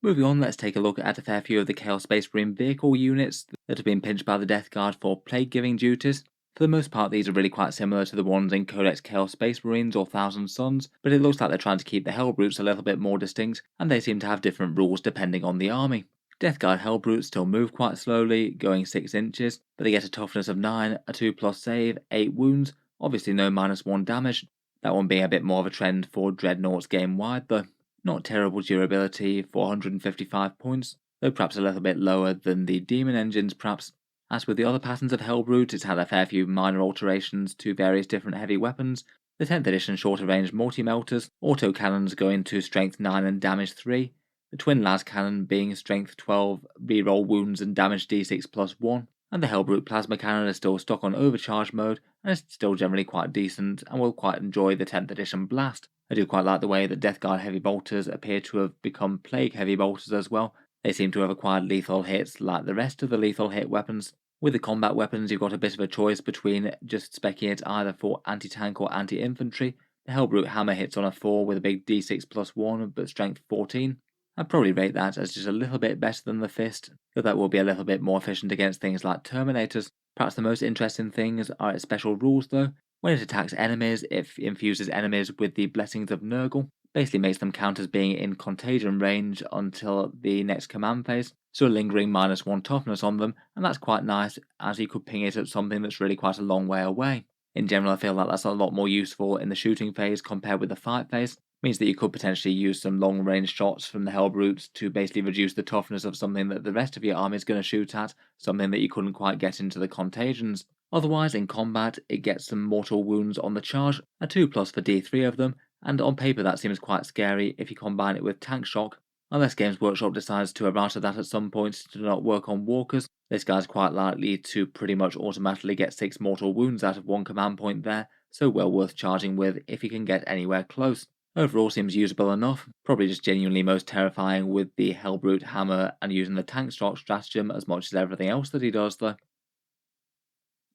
Moving on, let's take a look at a fair few of the Chaos Space Marine vehicle units that have been pinched by the Death Guard for plague-giving duties. For the most part, these are really quite similar to the ones in Codex Chaos Space Marines or Thousand Suns, but it looks like they're trying to keep the Hellbrutes a little bit more distinct, and they seem to have different rules depending on the army. Death Guard Hellbrutes still move quite slowly, going 6 inches, but they get a toughness of 9, a 2+ save, 8 wounds, obviously no -1 damage, that one being a bit more of a trend for Dreadnoughts game wide though. Not terrible durability for 155 points, though perhaps a little bit lower than the Demon engines perhaps. As with the other patterns of Hellbrute, it's had a fair few minor alterations to various different heavy weapons. The 10th edition shorter range multi-melters, autocannons going to strength 9 and damage 3, the twin las cannon being strength 12, reroll wounds and damage d6 plus 1, and the Hellbrute plasma cannon is still stuck on overcharge mode and is still generally quite decent and will quite enjoy the 10th edition blast. I do quite like the way that Death Guard heavy bolters appear to have become plague heavy bolters as well. They seem to have acquired lethal hits like the rest of the lethal hit weapons. With the combat weapons, you've got a bit of a choice between just speccing it either for anti-tank or anti-infantry. The Hellbrute hammer hits on a 4 with a big d6 plus 1 but strength 14. I'd probably rate that as just a little bit better than the fist, though that will be a little bit more efficient against things like Terminators. Perhaps the most interesting things are its special rules though. When it attacks enemies, it infuses enemies with the Blessings of Nurgle, basically makes them count as being in contagion range until the next command phase, so a lingering -1 toughness on them, and that's quite nice as you could ping it at something that's really quite a long way away. In general, I feel like that's a lot more useful in the shooting phase compared with the fight phase. Means that you could potentially use some long range shots from the Hellbrutes to basically reduce the toughness of something that the rest of your army is going to shoot at, something that you couldn't quite get into the contagions. Otherwise, in combat, it gets some mortal wounds on the charge, a 2+ for d3 of them, and on paper that seems quite scary if you combine it with tank shock. Unless Games Workshop decides to errata that at some point to not work on walkers, this guy's quite likely to pretty much automatically get 6 mortal wounds out of one command point there, so well worth charging with if you can get anywhere close. Overall seems usable enough, probably just genuinely most terrifying with the Hellbrute hammer and using the tank shock stratagem as much as everything else that he does though.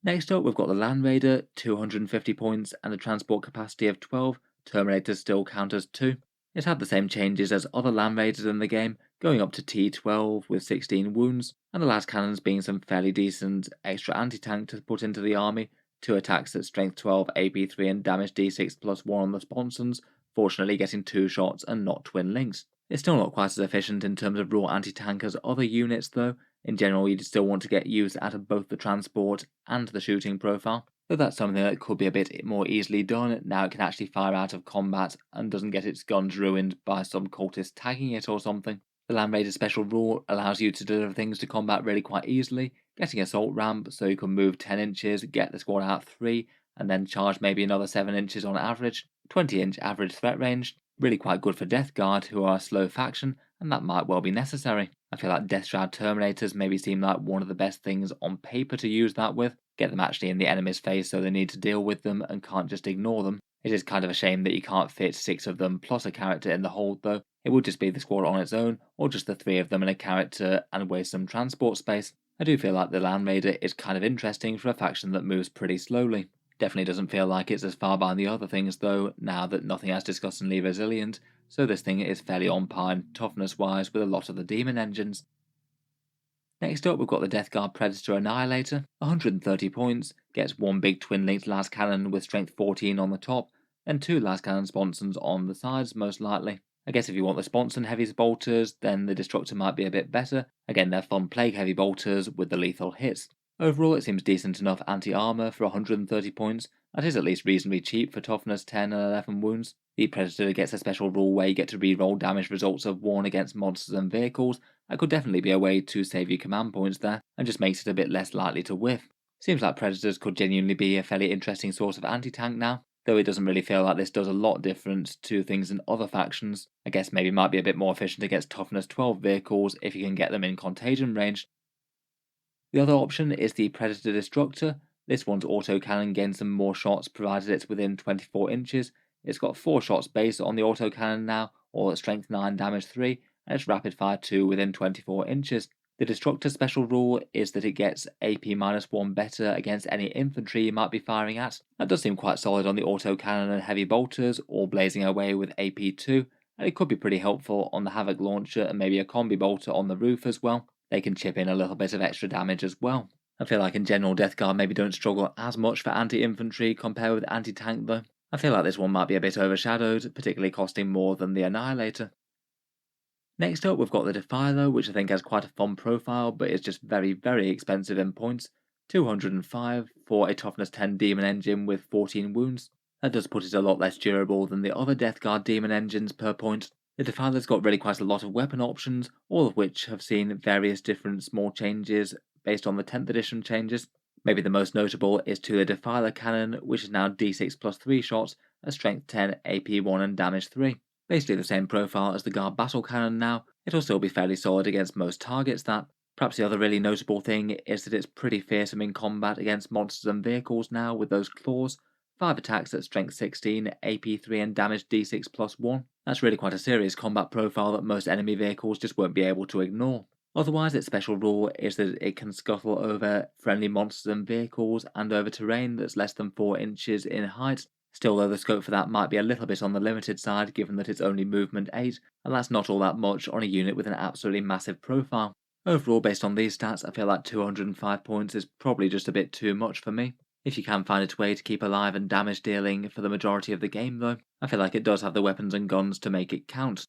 Next up we've got the Land Raider, 250 points and a transport capacity of 12, Terminators still count as 2. It's had the same changes as other Land Raiders in the game, going up to T12 with 16 wounds, and the las cannons being some fairly decent extra anti-tank to put into the army, 2 attacks at strength 12, AP3 and damage d6 plus 1 on the sponsons, fortunately getting 2 shots and not twin links. It's still not quite as efficient in terms of raw anti-tank as other units though. In general, you'd still want to get use out of both the transport and the shooting profile, though that's something that could be a bit more easily done now it can actually fire out of combat and doesn't get its guns ruined by some cultist tagging it or something. The Land Raider special rule allows you to deliver things to combat really quite easily, getting assault ramp so you can move 10 inches, get the squad out 3, and then charge maybe another 7 inches on average. 20-inch average threat range, really quite good for Death Guard who are a slow faction, and that might well be necessary. I feel like Death Shroud Terminators maybe seem like one of the best things on paper to use that with, get them actually in the enemy's face so they need to deal with them and can't just ignore them. It is kind of a shame that you can't fit 6 of them plus a character in the hold though. It would just be the squad on its own, or just the 3 of them and a character and waste some transport space. I do feel like the Land Raider is kind of interesting for a faction that moves pretty slowly. Definitely doesn't feel like it's as far behind the other things though, now that nothing as disgustingly resilient, so this thing is fairly on par toughness wise with a lot of the Demon engines. Next up we've got the Death Guard Predator Annihilator, 130 points, gets 1 big twin linked las cannon with strength 14 on the top, and 2 las cannon sponsons on the sides most likely. I guess if you want the sponson heavy bolters, then the Destructor might be a bit better. Again, they're fun plague heavy bolters with the lethal hits. Overall, it seems decent enough anti-armor for 130 points. That is at least reasonably cheap for toughness 10 and 11 wounds. The Predator gets a special rule where you get to re-roll damage results of 1 against monsters and vehicles. That could definitely be a way to save you command points there, and just makes it a bit less likely to whiff. Seems like Predators could genuinely be a fairly interesting source of anti-tank now, though it doesn't really feel like this does a lot different to things in other factions. I guess maybe might be a bit more efficient against toughness 12 vehicles if you can get them in contagion range. The other option is the Predator Destructor. This one's autocannon gains some more shots provided it's within 24 inches. It's got 4 shots based on the autocannon now, or strength 9 damage 3, and it's rapid fire 2 within 24 inches. The Destructor special rule is that it gets AP-1 better against any infantry you might be firing at. That does seem quite solid on the autocannon and heavy bolters, all blazing away with AP2, and it could be pretty helpful on the Havoc launcher and maybe a combi bolter on the roof as well. They can chip in a little bit of extra damage as well. I feel like in general Death Guard maybe don't struggle as much for anti-infantry compared with anti-tank though. I feel like this one might be a bit overshadowed, particularly costing more than the Annihilator. Next up, we've got the Defiler, which I think has quite a fun profile, but is just very, very expensive in points. 205 for a toughness 10 demon engine with 14 wounds. That does put it a lot less durable than the other Death Guard demon engines per point. The Defiler's got really quite a lot of weapon options, all of which have seen various different small changes based on the 10th edition changes. Maybe the most notable is to the Defiler cannon, which is now d6 plus 3 shots at strength 10, AP 1 and damage 3. Basically the same profile as the Guard Battle Cannon now. It'll still be fairly solid against most targets that. Perhaps the other really notable thing is that it's pretty fearsome in combat against monsters and vehicles now with those claws. 5 attacks at strength 16, AP 3 and damage d6 plus 1. That's really quite a serious combat profile that most enemy vehicles just won't be able to ignore. Otherwise, its special rule is that it can scuttle over friendly monsters and vehicles and over terrain that's less than 4 inches in height. Still, though, the scope for that might be a little bit on the limited side given that it's only movement 8, and that's not all that much on a unit with an absolutely massive profile. Overall, based on these stats, I feel like 205 points is probably just a bit too much for me. If you can find a way to keep alive and damage dealing for the majority of the game though, I feel like it does have the weapons and guns to make it count.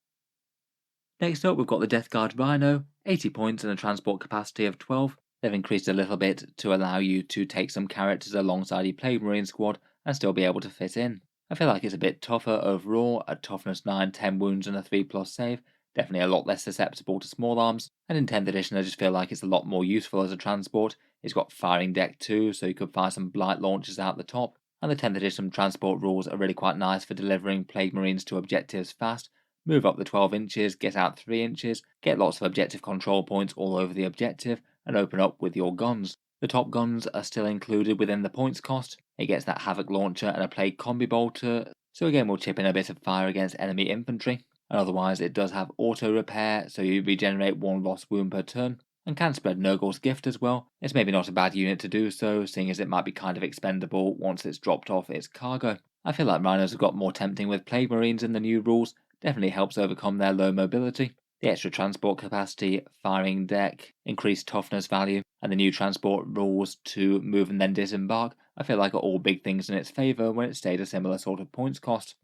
Next up, we've got the Death Guard Rhino, 80 points and a transport capacity of 12. They've increased a little bit to allow you to take some characters alongside your Plague Marine squad and still be able to fit in. I feel like it's a bit tougher overall, at toughness 9, 10 wounds and a 3 plus save, definitely a lot less susceptible to small arms, and in 10th edition I just feel like it's a lot more useful as a transport. It's got firing deck too, so you could fire some blight launchers out the top, and the 10th edition transport rules are really quite nice for delivering Plague Marines to objectives fast. Move up the 12 inches, get out 3 inches, get lots of objective control points all over the objective, and open up with your guns. The top guns are still included within the points cost. It gets that Havoc launcher and a Plague Combi Bolter, so again we'll chip in a bit of fire against enemy infantry. And otherwise it does have auto repair, so you regenerate 1 lost wound per turn, and can spread Nurgle's gift as well. It's maybe not a bad unit to do so, seeing as it might be kind of expendable once it's dropped off its cargo. I feel like Rhinos have got more tempting with Plague Marines in the new rules, definitely helps overcome their low mobility. The extra transport capacity, firing deck, increased toughness value, and the new transport rules to move and then disembark, I feel like are all big things in its favour when it stayed a similar sort of points cost.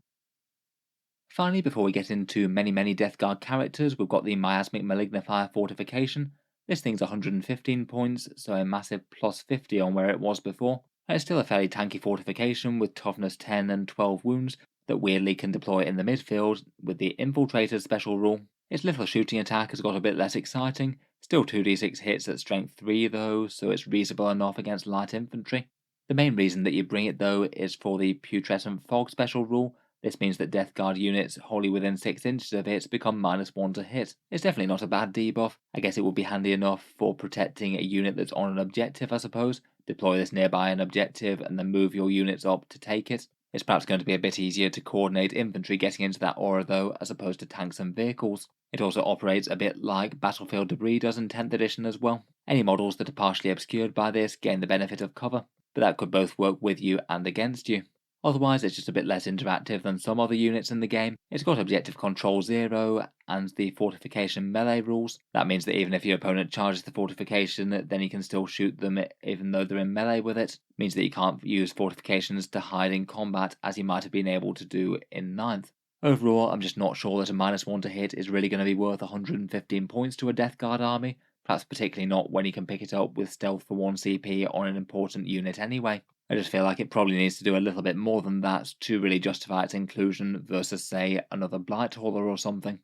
Finally, before we get into many Death Guard characters, we've got the Miasmic Malignifier Fortification. This thing's 115 points, so a massive plus 50 on where it was before. And it's still a fairly tanky fortification with toughness 10 and 12 wounds that weirdly can deploy in the midfield with the Infiltrator's special rule. Its little shooting attack has got a bit less exciting, still 2d6 hits at strength 3 though, so it's reasonable enough against light infantry. The main reason that you bring it though is for the Putrescent Fog special rule. This means that Death Guard units wholly within 6 inches of it become -1 to hit. It's definitely not a bad debuff. I guess it would be handy enough for protecting a unit that's on an objective, I suppose. Deploy this nearby an objective and then move your units up to take it. It's perhaps going to be a bit easier to coordinate infantry getting into that aura though, as opposed to tanks and vehicles. It also operates a bit like Battlefield Debris does in 10th edition as well. Any models that are partially obscured by this gain the benefit of cover, but that could both work with you and against you. Otherwise, it's just a bit less interactive than some other units in the game. It's got Objective Control 0 and the Fortification melee rules. That means that even if your opponent charges the fortification, then you can still shoot them even though they're in melee with it. It means that you can't use fortifications to hide in combat as you might have been able to do in 9th. Overall, I'm just not sure that a -1 to hit is really going to be worth 115 points to a Death Guard army, perhaps particularly not when you can pick it up with stealth for 1 CP on an important unit anyway. I just feel like it probably needs to do a little bit more than that to really justify its inclusion versus, say, another Blight Hauler or something.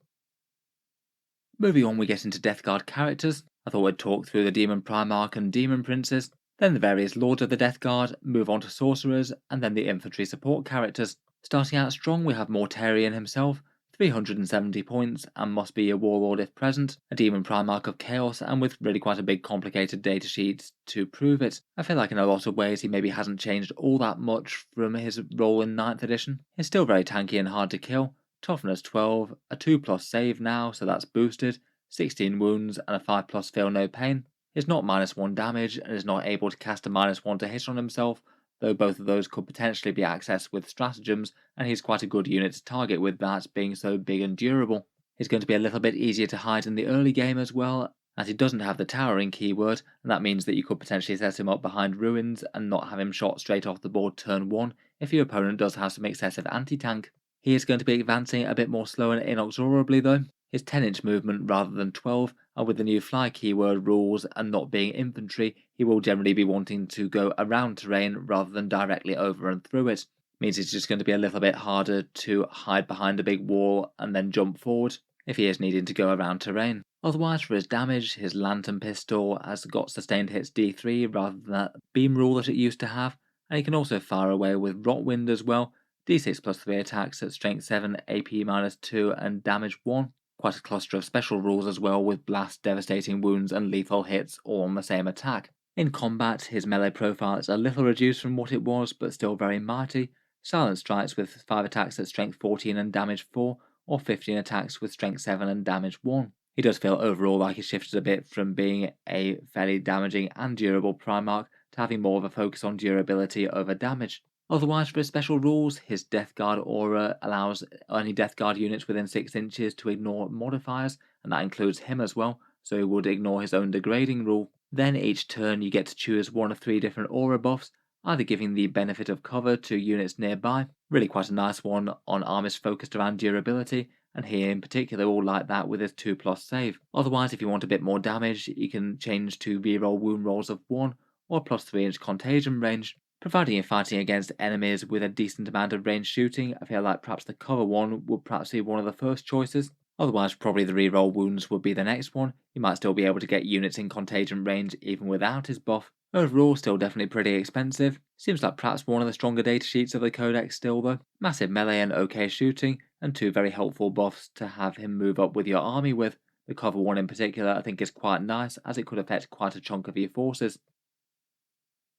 Moving on, we get into Death Guard characters. I thought we'd talk through the Demon Primarch and Demon Princes, then the various Lords of the Death Guard, move on to Sorcerers, and then the Infantry support characters. Starting out strong, we have Mortarion himself, 370 points, and must be a Warlord if present, a Demon Primarch of Chaos, and with really quite a big complicated datasheet to prove it. I feel like in a lot of ways he maybe hasn't changed all that much from his role in 9th edition. He's still very tanky and hard to kill, toughness 12, a 2 plus save now, so that's boosted, 16 wounds, and a 5 plus feel no pain. He's not -1 damage, and is not able to cast a -1 to hit on himself, though both of those could potentially be accessed with stratagems, and he's quite a good unit to target with that being so big and durable. He's going to be a little bit easier to hide in the early game as well, as he doesn't have the towering keyword, and that means that you could potentially set him up behind ruins and not have him shot straight off the board turn 1 if your opponent does have some excessive anti-tank. He is going to be advancing a bit more slow and inexorably though. his 10-inch movement rather than 12, and with the new fly keyword rules and not being infantry, he will generally be wanting to go around terrain rather than directly over and through it. Means it's just going to be a little bit harder to hide behind a big wall and then jump forward if he is needing to go around terrain. Otherwise, for his damage, his lantern pistol has got sustained hits D3 rather than that beam rule that it used to have, and he can also fire away with Rotwind as well, D6 plus 3 attacks at strength 7, AP minus 2 and damage 1. Quite a cluster of special rules as well, with blast, devastating wounds and lethal hits all on the same attack. In combat, his melee profile is a little reduced from what it was, but still very mighty. Silent strikes with 5 attacks at strength 14 and damage 4, or 15 attacks with strength 7 and damage 1. He does feel overall like he shifted a bit from being a fairly damaging and durable Primarch to having more of a focus on durability over damage. Otherwise, for his special rules, his Death Guard aura allows only Death Guard units within 6 inches to ignore modifiers, and that includes him as well, so he would ignore his own degrading rule. Then each turn you get to choose one of 3 different aura buffs, either giving the benefit of cover to units nearby, really quite a nice one on armies focused around durability, and he in particular will like that with his 2+ save. Otherwise, if you want a bit more damage, you can change to reroll wound rolls of 1 or plus 3-inch contagion range. Providing you're fighting against enemies with a decent amount of range shooting, I feel like perhaps the cover one would perhaps be one of the first choices. Otherwise, probably the reroll wounds would be the next one. You might still be able to get units in contagion range even without his buff. Overall, still definitely pretty expensive. Seems like perhaps one of the stronger datasheets of the codex still though. Massive melee and okay shooting, and 2 very helpful buffs to have him move up with your army with. The cover one in particular I think is quite nice, as it could affect quite a chunk of your forces.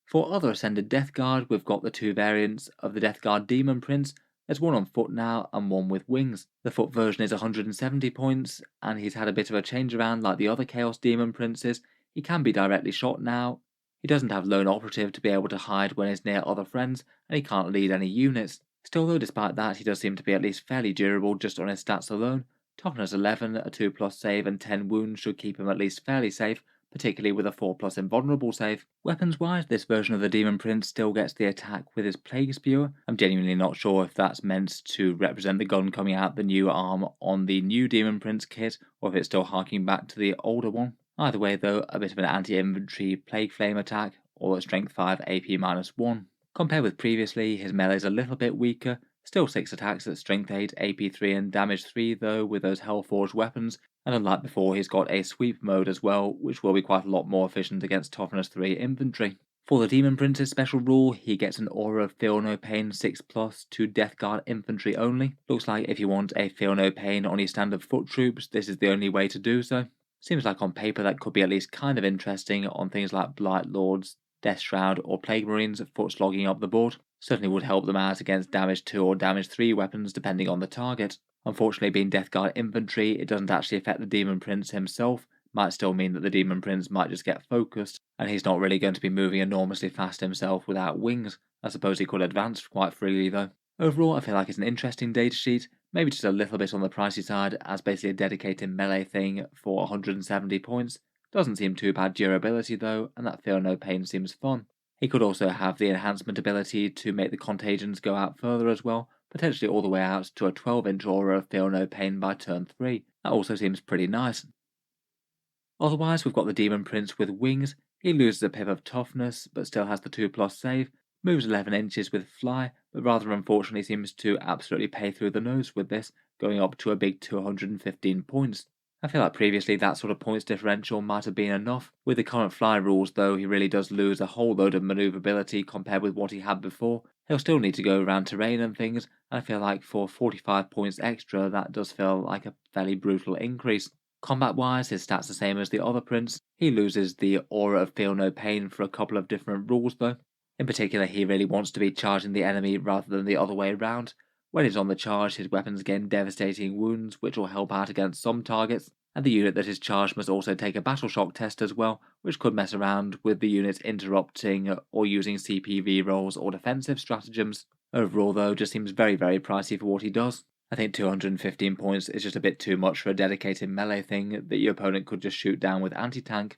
For other Ascended Death Guard, we've got the 2 variants of the Death Guard Demon Prince. There's one on foot now and one with wings. The foot version is 170 points, and he's had a bit of a change around like the other Chaos Demon Princes. He can be directly shot now. He doesn't have Lone Operative to be able to hide when he's near other friends, and he can't lead any units. Still though, despite that, he does seem to be at least fairly durable just on his stats alone. Toughness 11, a 2+ save and 10 wounds should keep him at least fairly safe, particularly with a 4+ invulnerable save. Weapons wise, this version of the Demon Prince still gets the attack with his Plague Spewer. I'm genuinely not sure if that's meant to represent the gun coming out the new arm on the new Demon Prince kit, or if it's still harking back to the older one. Either way though, a bit of an anti-infantry Plague Flame attack, all at strength 5 AP minus 1. Compared with previously, his melee is a little bit weaker, still 6 attacks at strength 8 AP 3 and damage 3 though with those Hellforged weapons, and unlike before he's got a sweep mode as well, which will be quite a lot more efficient against toughness 3 infantry. For the Demon Prince's special rule, he gets an aura of Feel No Pain 6+ to Death Guard infantry only. Looks like if you want a Feel No Pain on your standard foot troops, this is the only way to do so. Seems like on paper that could be at least kind of interesting on things like Blight Lords, Death Shroud or Plague Marines foot slogging up the board. Certainly would help them out against damage 2 or damage 3 weapons depending on the target. Unfortunately, being Death Guard infantry, it doesn't actually affect the Demon Prince himself. Might still mean that the Demon Prince might just get focused, and he's not really going to be moving enormously fast himself without wings. I suppose he could advance quite freely though. Overall, I feel like it's an interesting datasheet, maybe just a little bit on the pricey side as basically a dedicated melee thing for 170 points. Doesn't seem too bad durability though, and that Feel No Pain seems fun. He could also have the enhancement ability to make the contagions go out further as well, potentially all the way out to a 12-inch aura of Feel No Pain by turn 3. That also seems pretty nice. Otherwise, we've got the Demon Prince with wings. He loses a pip of toughness, but still has the 2+ save, moves 11 inches with fly, but rather unfortunately seems to absolutely pay through the nose with this, going up to a big 215 points. I feel like previously that sort of points differential might have been enough. With the current fly rules though, he really does lose a whole load of manoeuvrability compared with what he had before. He'll still need to go around terrain and things, and I feel like for 45 points extra that does feel like a fairly brutal increase. Combat wise, his stats the same as the other prince. He loses the aura of Feel No Pain for a couple of different rules though. In particular, he really wants to be charging the enemy rather than the other way around. When he's on the charge, his weapons gain devastating wounds, which will help out against some targets, and the unit that is charged must also take a battle shock test as well, which could mess around with the units interrupting or using CPV rolls or defensive stratagems. Overall though, just seems very pricey for what he does. I think 215 points is just a bit too much for a dedicated melee thing that your opponent could just shoot down with anti-tank.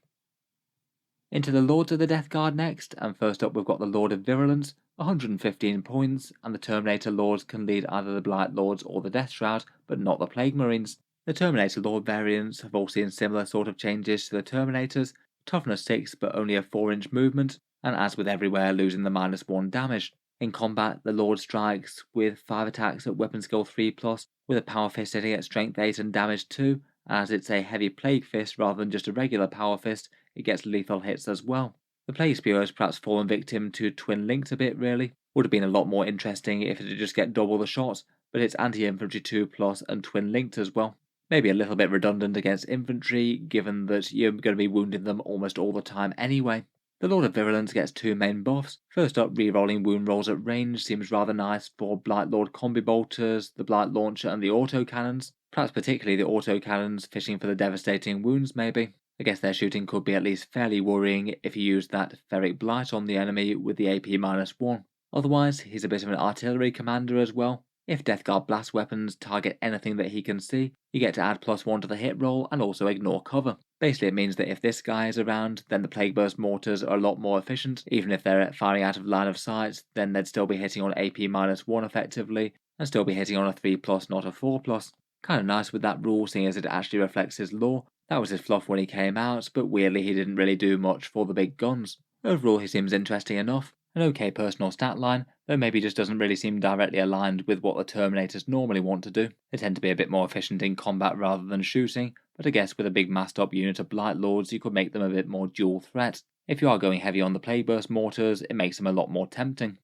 Into the Lords of the Death Guard next, and first up we've got the Lord of Virulence, 115 points, and the Terminator Lords can lead either the Blight Lords or the Death Shroud, but not the Plague Marines. The Terminator Lord variants have all seen similar sort of changes to the Terminators, toughness 6 but only a 4-inch movement, and as with everywhere losing the -1 damage. In combat, the Lord strikes with 5 attacks at weapon skill 3+, with a power fist hitting at strength 8 and damage 2, as it's a heavy plague fist rather than just a regular power fist, it gets lethal hits as well. The plague spear has perhaps fallen victim to twin linked a bit really, would have been a lot more interesting if it had just get double the shots, but it's anti-infantry 2+ and twin linked as well. Maybe a little bit redundant against infantry, given that you're going to be wounding them almost all the time anyway. The Lord of Virulence gets 2 main buffs. First up, re-rolling wound rolls at range seems rather nice for Blight Lord combi bolters, the Blight Launcher and the autocannons. Perhaps particularly the autocannons fishing for the devastating wounds maybe. I guess their shooting could be at least fairly worrying if you use that Ferric Blight on the enemy with the AP -1. Otherwise, he's a bit of an artillery commander as well. If Death Guard blast weapons target anything that he can see, you get to add +1 to the hit roll and also ignore cover. Basically, it means that if this guy is around, then the Plague Burst mortars are a lot more efficient. Even if they're firing out of line of sight, then they'd still be hitting on AP -1 effectively, and still be hitting on a 3+, not a 4+. Kind of nice with that rule, seeing as it actually reflects his lore. That was his fluff when he came out, but weirdly he didn't really do much for the big guns. Overall, he seems interesting enough. An okay personal stat line, though maybe just doesn't really seem directly aligned with what the Terminators normally want to do. They tend to be a bit more efficient in combat rather than shooting, but I guess with a big massed up unit of Blight Lords you could make them a bit more dual threat. If you are going heavy on the Plague Burst mortars, it makes them a lot more tempting.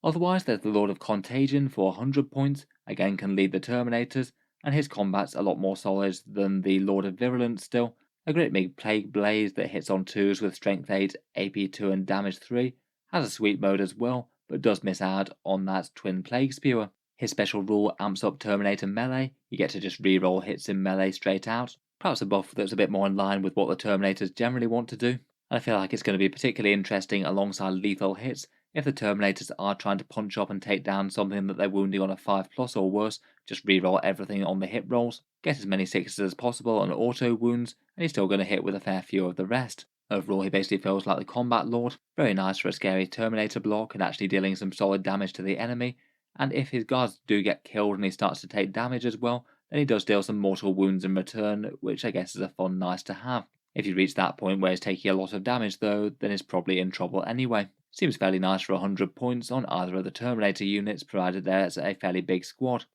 Otherwise, there's the Lord of Contagion for 100 points, again can lead the Terminators, and his combat's a lot more solid than the Lord of Virulence still. A great big Plague Blaze that hits on 2s with Strength 8, AP 2 and Damage 3, has a sweep mode as well, but does miss out on that Twin Plague Spewer. His special rule amps up Terminator melee, you get to just reroll hits in melee straight out, perhaps a buff that's a bit more in line with what the Terminators generally want to do. And I feel like it's going to be particularly interesting alongside lethal hits if the Terminators are trying to punch up and take down something that they're wounding on a 5+ or worse. Just reroll everything on the hit rolls, get as many 6s as possible on auto wounds, and he's still going to hit with a fair few of the rest. Overall, he basically feels like the Combat Lord, very nice for a scary Terminator block and actually dealing some solid damage to the enemy, and if his guards do get killed and he starts to take damage as well, then he does deal some mortal wounds in return, which I guess is a fun nice to have. If you reach that point where he's taking a lot of damage though, then he's probably in trouble anyway. Seems fairly nice for 100 points on either of the Terminator units, provided there's a fairly big squad.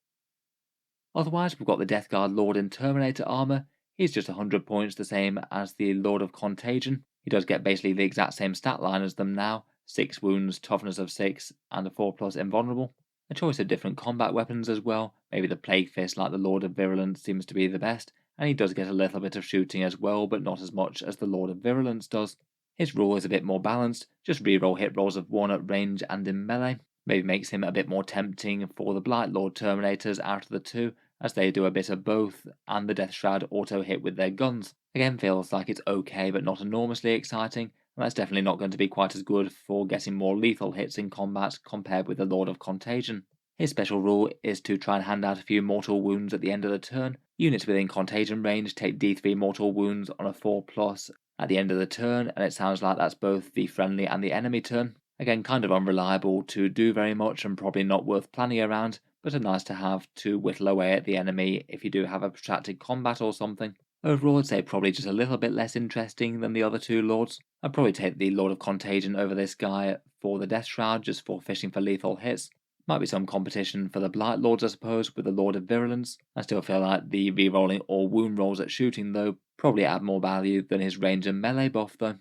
Otherwise, we've got the Death Guard Lord in Terminator armor. He's just 100 points, the same as the Lord of Contagion. He does get basically the exact same stat line as them now, 6 wounds, toughness of 6, and a 4+ invulnerable. A choice of different combat weapons as well, maybe the Plague Fist like the Lord of Virulence seems to be the best, and he does get a little bit of shooting as well, but not as much as the Lord of Virulence does. His rule is a bit more balanced, just reroll hit rolls of 1 at range and in melee. Maybe makes him a bit more tempting for the Blight Lord Terminators out of the two, as they do a bit of both, and the Death Shroud auto hit with their guns. Again, feels like it's okay but not enormously exciting, and that's definitely not going to be quite as good for getting more lethal hits in combat compared with the Lord of Contagion. His special rule is to try and hand out a few mortal wounds at the end of the turn. Units within Contagion range take D3 mortal wounds on a 4+ at the end of the turn, and it sounds like that's both the friendly and the enemy turn. Again, kind of unreliable to do very much and probably not worth planning around, but a nice to have to whittle away at the enemy if you do have a protracted combat or something. Overall, I'd say probably just a little bit less interesting than the other two lords. I'd probably take the Lord of Contagion over this guy for the Death Shroud, just for fishing for lethal hits. Might be some competition for the Blight Lords, I suppose, with the Lord of Virulence. I still feel like the rerolling or wound rolls at shooting, though, probably add more value than his range and melee buff, though.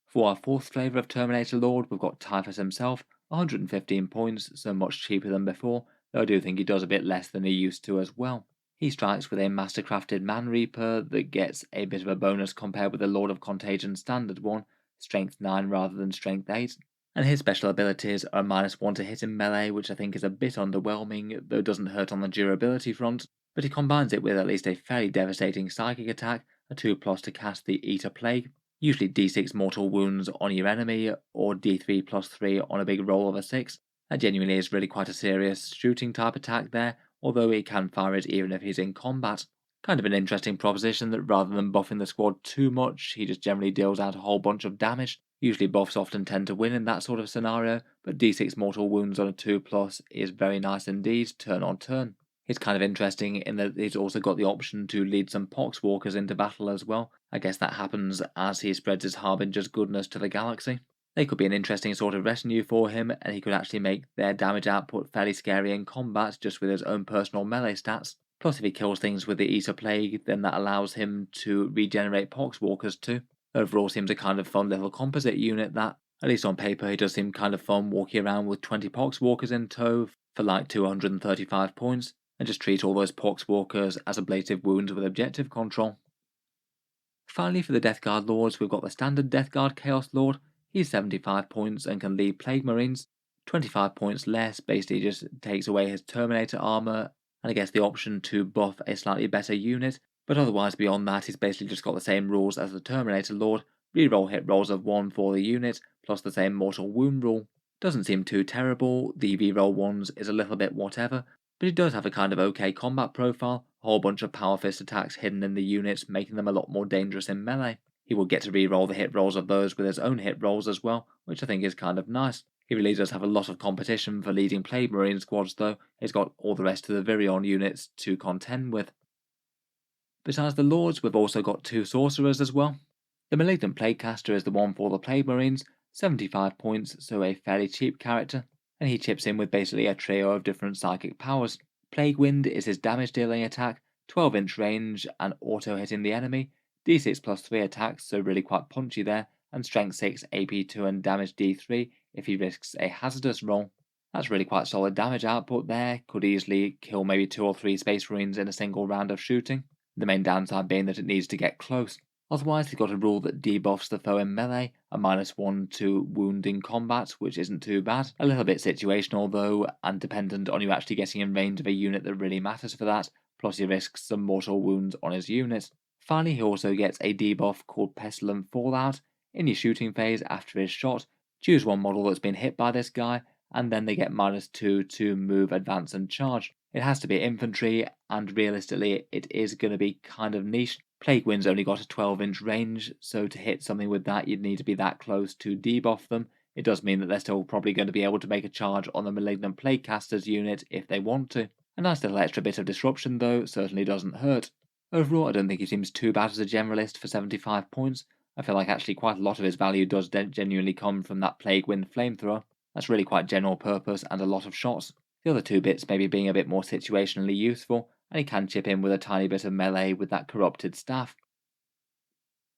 For our fourth flavour of Terminator Lord, we've got Typhus himself, 115 points, so much cheaper than before, though I do think he does a bit less than he used to as well. He strikes with a mastercrafted Man Reaper that gets a bit of a bonus compared with the Lord of Contagion standard one, strength 9 rather than strength 8. And his special abilities are -1 to hit in melee, which I think is a bit underwhelming, though doesn't hurt on the durability front, but he combines it with at least a fairly devastating psychic attack, a 2+ to cast the Eater Plague, usually d6 mortal wounds on your enemy, or d3+3 on a big roll of a 6. That genuinely is really quite a serious shooting type attack there, although he can fire it even if he's in combat. Kind of an interesting proposition that rather than buffing the squad too much, he just generally deals out a whole bunch of damage. Usually buffs often tend to win in that sort of scenario, but d6 mortal wounds on a 2+ is very nice indeed, turn on turn. He's kind of interesting in that he's also got the option to lead some Poxwalkers into battle as well. I guess that happens as he spreads his Harbinger's goodness to the galaxy. They could be an interesting sort of retinue for him, and he could actually make their damage output fairly scary in combat just with his own personal melee stats. Plus, if he kills things with the Ether Plague, then that allows him to regenerate Poxwalkers too. Overall, seems a kind of fun little composite unit that, at least on paper, he does seem kind of fun walking around with 20 Poxwalkers in tow for like 235 points, and just treat all those Poxwalkers as ablative wounds with objective control. Finally, for the Death Guard Lords, we've got the standard Death Guard Chaos Lord. He's 75 points and can lead Plague Marines. 25 points less basically just takes away his Terminator armor, and I guess the option to buff a slightly better unit, but otherwise beyond that he's basically just got the same rules as the Terminator Lord, reroll hit rolls of 1 for the unit, plus the same mortal wound rule. Doesn't seem too terrible, the reroll ones is a little bit whatever, but he does have a kind of okay combat profile, a whole bunch of power fist attacks hidden in the units, making them a lot more dangerous in melee. He will get to reroll the hit rolls of those with his own hit rolls as well, which I think is kind of nice. He really does have a lot of competition for leading Plague Marine squads though, he's got all the rest of the Virion units to contend with. Besides the Lords, we've also got 2 Sorcerers as well. The Malignant Plaguecaster is the one for the Plague Marines, 75 points, so a fairly cheap character, and he chips in with basically a trio of different psychic powers. Plague Wind is his damage dealing attack, 12-inch range and auto hitting the enemy, d6 plus 3 attacks, so really quite punchy there, and strength 6, AP 2 and damage d3 if he risks a hazardous roll. That's really quite solid damage output there, could easily kill maybe 2 or 3 Space Marines in a single round of shooting, the main downside being that it needs to get close. Otherwise, he's got a rule that debuffs the foe in melee, a -1 to wound in combat, which isn't too bad. A little bit situational though, and dependent on you actually getting in range of a unit that really matters for that, plus he risks some mortal wounds on his unit. Finally, he also gets a debuff called Pestilent Fallout. In your shooting phase after his shot, choose one model that's been hit by this guy, and then they get -2 to move, advance and charge. It has to be infantry, and realistically it is going to be kind of niche. Plague Wind's only got a 12-inch range, so to hit something with that you'd need to be that close to debuff them. It does mean that they're still probably going to be able to make a charge on the Malignant Plaguecaster's unit if they want to. A nice little extra bit of disruption though, certainly doesn't hurt. Overall, I don't think he seems too bad as a generalist for 75 points. I feel like actually quite a lot of his value does genuinely come from that Plague Wind flamethrower. That's really quite general purpose and a lot of shots. The other 2 bits maybe being a bit more situationally useful, and he can chip in with a tiny bit of melee with that corrupted staff.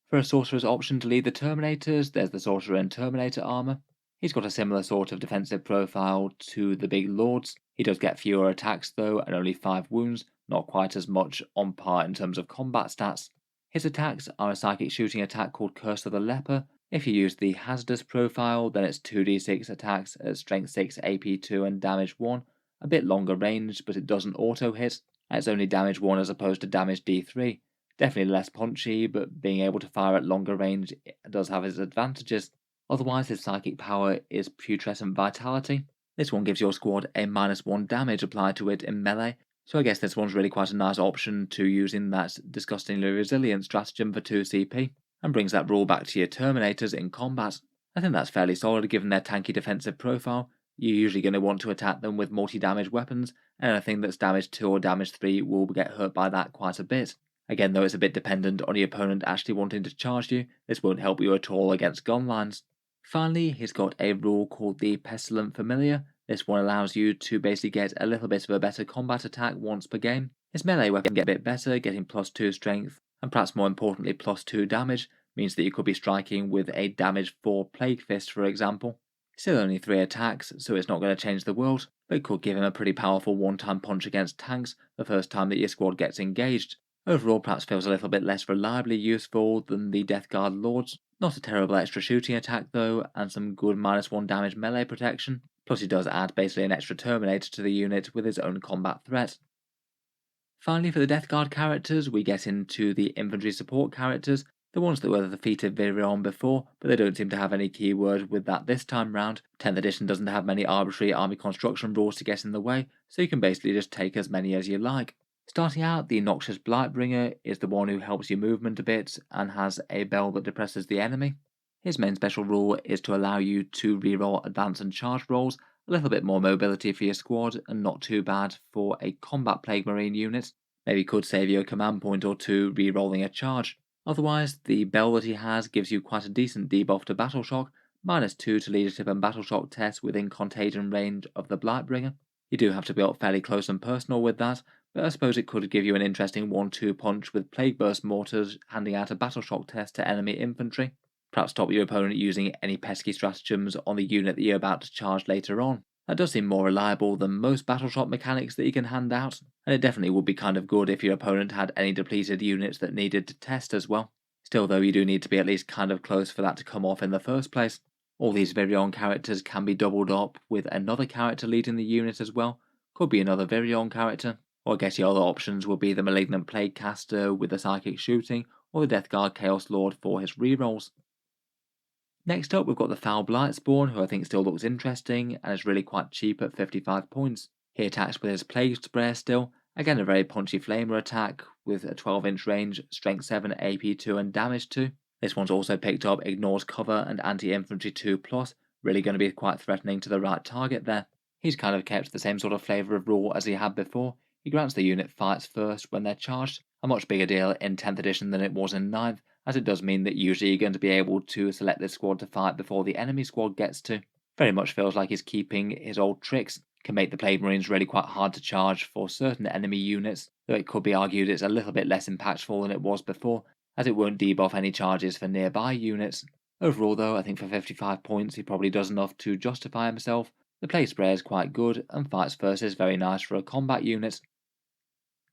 For a Sorcerer's option to lead the Terminators, there's the Sorcerer in Terminator armor. He's got a similar sort of defensive profile to the big Lords. He does get fewer attacks though, and only 5 wounds, not quite as much on par in terms of combat stats. His attacks are a psychic shooting attack called Curse of the Leper. If you use the hazardous profile, then it's 2d6 attacks at strength 6, AP 2 and damage 1. A bit longer range, but it doesn't auto hit, and it's only damage 1 as opposed to damage d3. Definitely less punchy, but being able to fire at longer range does have its advantages. Otherwise, his psychic power is Putrescent Vitality. This one gives your squad a -1 damage applied to it in melee, so I guess this one's really quite a nice option to using that disgustingly resilient stratagem for 2 CP, and brings that rule back to your Terminators in combat. I think that's fairly solid given their tanky defensive profile. You're usually going to want to attack them with multi-damage weapons, and anything that's damage 2 or damage 3 will get hurt by that quite a bit. Again though, it's a bit dependent on your opponent actually wanting to charge you, this won't help you at all against gun lines. Finally, he's got a rule called the Pestilent Familiar. This one allows you to basically get a little bit of a better combat attack once per game. His melee weapon gets a bit better, getting +2 strength, and perhaps more importantly +2 damage, means that you could be striking with a damage 4 Plague Fist for example. Still only 3 attacks, so it's not going to change the world, but it could give him a pretty powerful one-time punch against tanks the first time that your squad gets engaged. Overall, perhaps feels a little bit less reliably useful than the Death Guard Lords. Not a terrible extra shooting attack though, and some good -1 damage melee protection. Plus he does add basically an extra Terminator to the unit with his own combat threat. Finally, for the Death Guard characters, we get into the infantry support characters, the ones that were defeated Virion before, but they don't seem to have any keyword with that this time round. 10th edition doesn't have many arbitrary army construction rules to get in the way, so you can basically just take as many as you like. Starting out, the Noxious Blightbringer is the one who helps your movement a bit and has a bell that depresses the enemy. His main special rule is to allow you to reroll advance and charge rolls a little bit more mobility for your squad, and not too bad for a combat Plague Marine unit. Maybe could save you a command point or two re-rolling a charge. Otherwise, the bell that he has gives you quite a decent debuff to Battle Shock, -2 to leadership and Battle Shock tests within contagion range of the Blightbringer. You do have to be up fairly close and personal with that, but I suppose it could give you an interesting 1-2 punch with Plague Burst Mortars handing out a Battle Shock test to enemy infantry. Perhaps stop your opponent using any pesky stratagems on the unit that you're about to charge later on. That does seem more reliable than most Battle Shock mechanics that you can hand out, and it definitely would be kind of good if your opponent had any depleted units that needed to test as well. Still though, you do need to be at least kind of close for that to come off in the first place. All these Virion characters can be doubled up with another character leading the unit as well. Could be another Virion character, or I guess your other options would be the Malignant Plague Caster with the Psychic Shooting, or the Death Guard Chaos Lord for his rerolls. Next up, we've got the Foul Blightspawn, who I think still looks interesting and is really quite cheap at 55 points. He attacks with his Plague Sprayer still, again a very punchy flamer attack with a 12-inch range, strength 7, AP 2 and damage 2. This one's also picked up ignores cover and anti-infantry 2+, really going to be quite threatening to the right target there. He's kind of kept the same sort of flavour of rule as he had before. He grants the unit fights first when they're charged, a much bigger deal in 10th edition than it was in 9th, as it does mean that usually you're going to be able to select this squad to fight before the enemy squad gets to. Very much feels like he's keeping his old tricks, can make the Plague Marines really quite hard to charge for certain enemy units, though it could be argued it's a little bit less impactful than it was before, as it won't debuff any charges for nearby units. Overall though, I think for 55 points he probably does enough to justify himself. The Plague Sprayer is quite good, and fights first is very nice for a combat unit.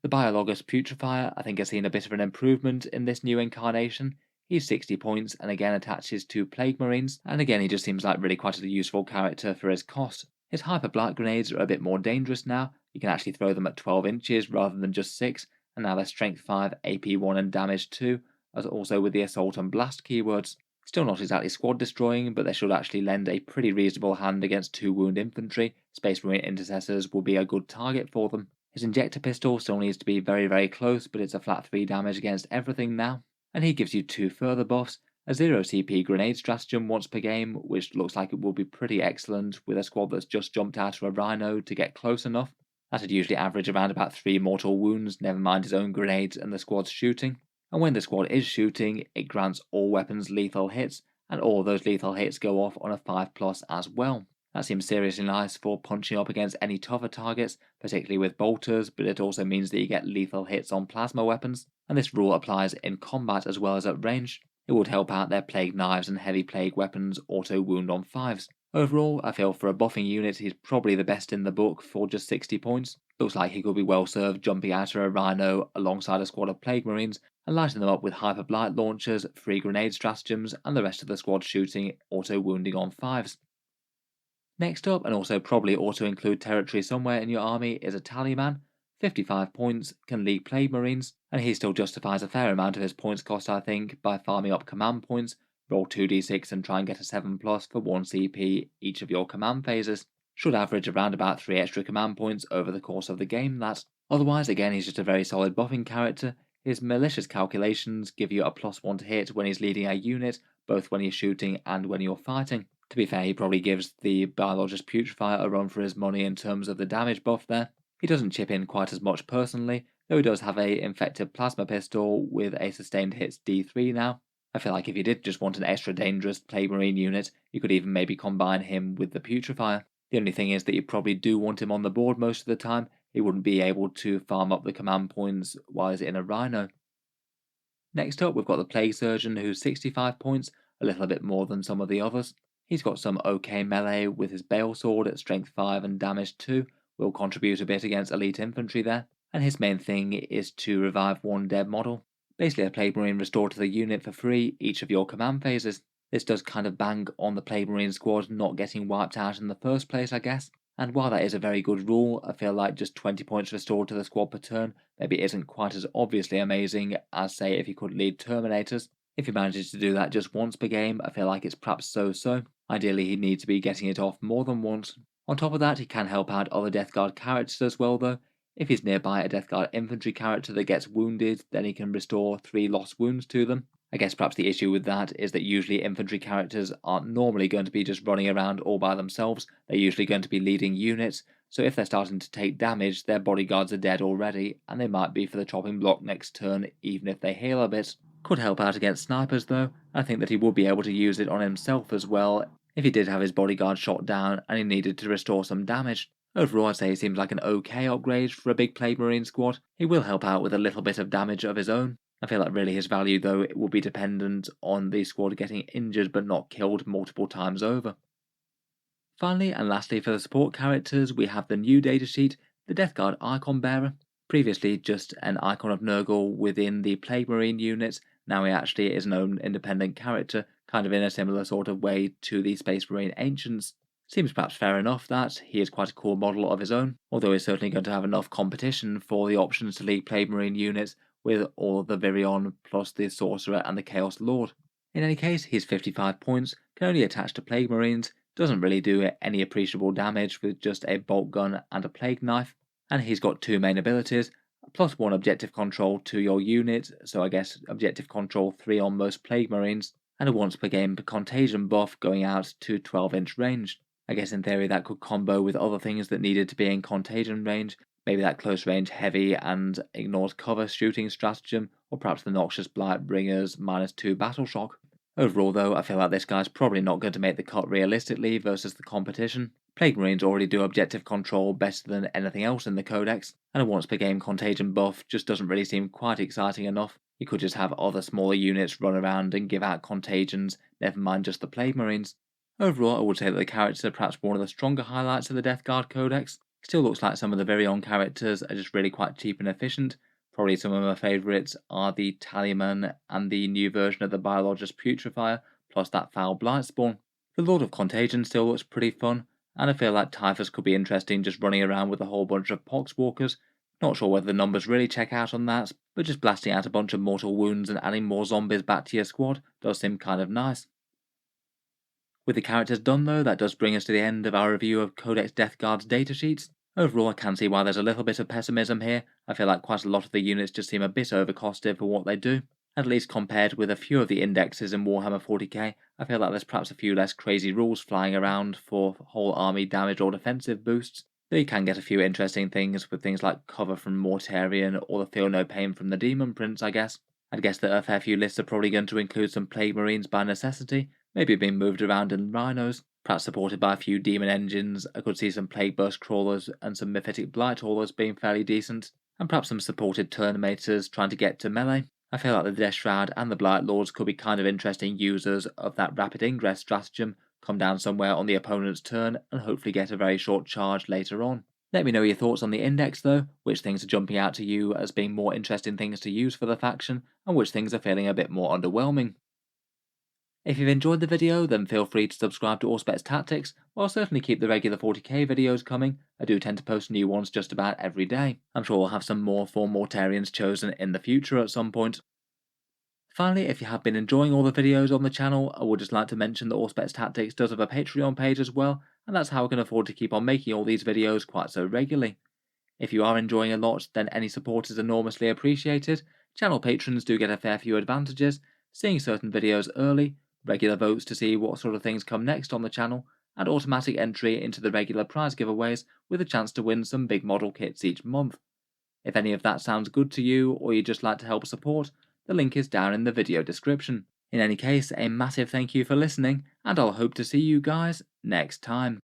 The Biologous Putrefier I think has seen a bit of an improvement in this new incarnation. He's 60 points and again attaches to Plague Marines, and again he just seems like really quite a useful character for his cost. His Hyper Blight Grenades are a bit more dangerous now, you can actually throw them at 12 inches rather than just 6, and now they're Strength 5, AP 1 and Damage 2, as also with the Assault and Blast keywords. Still not exactly squad destroying, but they should actually lend a pretty reasonable hand against 2 wound infantry. Space Marine Intercessors will be a good target for them. His Injector Pistol still needs to be very close, but it's a flat 3 damage against everything now. And he gives you 2 further buffs, a 0 CP grenade stratagem once per game, which looks like it will be pretty excellent with a squad that's just jumped out of a Rhino to get close enough. That'd usually average around about 3 mortal wounds, never mind his own grenades and the squad's shooting. And when the squad is shooting, it grants all weapons lethal hits, and all those lethal hits go off on a 5+ as well. That seems seriously nice for punching up against any tougher targets, particularly with bolters, but it also means that you get lethal hits on plasma weapons, and this rule applies in combat as well as at range. It would help out their plague knives and heavy plague weapons auto wound on 5s. Overall, I feel for a buffing unit he's probably the best in the book for just 60 points. Looks like he could be well served jumping out of a Rhino alongside a squad of Plague Marines and lighting them up with Hyper Blight launchers, free grenade stratagems, and the rest of the squad shooting auto wounding on 5s. Next up, and also probably auto-include territory somewhere in your army, is a Tallyman. 55 points, can lead Plague Marines, and he still justifies a fair amount of his points cost I think by farming up command points, roll 2d6 and try and get a 7+ for 1 CP each of your command phases. Should average around about 3 extra command points over the course of the game that. Otherwise again he's just a very solid buffing character. His malicious calculations give you a +1 to hit when he's leading a unit, both when you're shooting and when you're fighting. To be fair, he probably gives the Biologist Putrefier a run for his money in terms of the damage buff there. He doesn't chip in quite as much personally, though he does have a Infected Plasma Pistol with a sustained hits D3 now. I feel like if you did just want an extra dangerous Plague Marine unit, you could even maybe combine him with the Putrefier. The only thing is that you probably do want him on the board most of the time. He wouldn't be able to farm up the command points while he's in a Rhino. Next up, we've got the Plague Surgeon, who's 65 points, a little bit more than some of the others. He's got some okay melee with his Bale Sword at strength 5 and damage 2, will contribute a bit against elite infantry there, and his main thing is to revive 1 dead model. Basically a Plague Marine restored to the unit for free each of your command phases. This does kind of bang on the Plague Marine squad not getting wiped out in the first place I guess, and while that is a very good rule, I feel like just 20 points restored to the squad per turn maybe isn't quite as obviously amazing as say if you could lead Terminators. If he manages to do that just once per game, I feel like it's perhaps so-so. Ideally, he'd need to be getting it off more than once. On top of that, he can help out other Death Guard characters as well though. If he's nearby a Death Guard infantry character that gets wounded, then he can restore 3 lost wounds to them. I guess perhaps the issue with that is that usually infantry characters aren't normally going to be just running around all by themselves, they're usually going to be leading units, so if they're starting to take damage, their bodyguards are dead already, and they might be for the chopping block next turn even if they heal a bit. Could help out against snipers though. I think that he would be able to use it on himself as well if he did have his bodyguard shot down and he needed to restore some damage. Overall, I'd say he seems like an okay upgrade for a big Plague Marine squad. He will help out with a little bit of damage of his own. I feel like really his value though it will be dependent on the squad getting injured but not killed multiple times over. Finally and lastly for the support characters we have the new datasheet, the Death Guard Icon Bearer. Previously just an icon of Nurgle within the Plague Marine units, now he actually is an own independent character, kind of in a similar sort of way to the Space Marine Ancients. Seems perhaps fair enough that he is quite a cool model of his own, although he's certainly going to have enough competition for the options to league Plague Marine units with all of the Virion plus the Sorcerer and the Chaos Lord. In any case, he's 55 points, can only attach to Plague Marines, doesn't really do any appreciable damage with just a bolt gun and a plague knife, and he's got 2 main abilities, plus 1 objective control to your unit, so I guess objective control 3 on most Plague Marines, and a once per game contagion buff going out to 12-inch range. I guess in theory that could combo with other things that needed to be in contagion range, maybe that close range heavy and ignores cover shooting stratagem, or perhaps the Noxious Blightbringer's -2 battle shock. Overall though, I feel like this guy's probably not going to make the cut realistically versus the competition. Plague Marines already do objective control better than anything else in the codex, and a once per game contagion buff just doesn't really seem quite exciting enough. You could just have other smaller units run around and give out contagions, never mind just the Plague Marines. Overall, I would say that the characters are perhaps one of the stronger highlights of the Death Guard Codex. Still looks like some of the Virion characters are just really quite cheap and efficient. Probably some of my favourites are the Tallyman and the new version of the Biologist Putrefier, plus that Foul Blightspawn. The Lord of Contagion still looks pretty fun, and I feel like Typhus could be interesting just running around with a whole bunch of Poxwalkers. Not sure whether the numbers really check out on that, but just blasting out a bunch of mortal wounds and adding more zombies back to your squad does seem kind of nice. With the characters done though, that does bring us to the end of our review of Codex Death Guard's datasheets. Overall, I can see why there's a little bit of pessimism here. I feel like quite a lot of the units just seem a bit overcosted for what they do. At least compared with a few of the indexes in Warhammer 40k, I feel like there's perhaps a few less crazy rules flying around for whole army damage or defensive boosts. Though you can get a few interesting things with things like cover from Mortarion or the Feel No Pain from the Demon Prince, I guess. I'd guess that a fair few lists are probably going to include some Plague Marines by necessity, maybe being moved around in rhinos, perhaps supported by a few demon engines. I could see some Plague Burst crawlers and some Mephitic Blight haulers being fairly decent, and perhaps some supported Terminators trying to get to melee. I feel like the Death Shroud and the Blight Lords could be kind of interesting users of that rapid ingress stratagem, come down somewhere on the opponent's turn and hopefully get a very short charge later on. Let me know your thoughts on the index though, which things are jumping out to you as being more interesting things to use for the faction, and which things are feeling a bit more underwhelming. If you've enjoyed the video, then feel free to subscribe to Auspex Tactics, or I'll certainly keep the regular 40k videos coming. I do tend to post new ones just about every day. I'm sure we'll have some more for Mortarians chosen in the future at some point. Finally, if you have been enjoying all the videos on the channel, I would just like to mention that Auspex Tactics does have a Patreon page as well, and that's how I can afford to keep on making all these videos quite so regularly. If you are enjoying a lot, then any support is enormously appreciated. Channel patrons do get a fair few advantages, seeing certain videos early, regular votes to see what sort of things come next on the channel, and automatic entry into the regular prize giveaways with a chance to win some big model kits each month. If any of that sounds good to you, or you'd just like to help support, the link is down in the video description. In any case, a massive thank you for listening, and I'll hope to see you guys next time.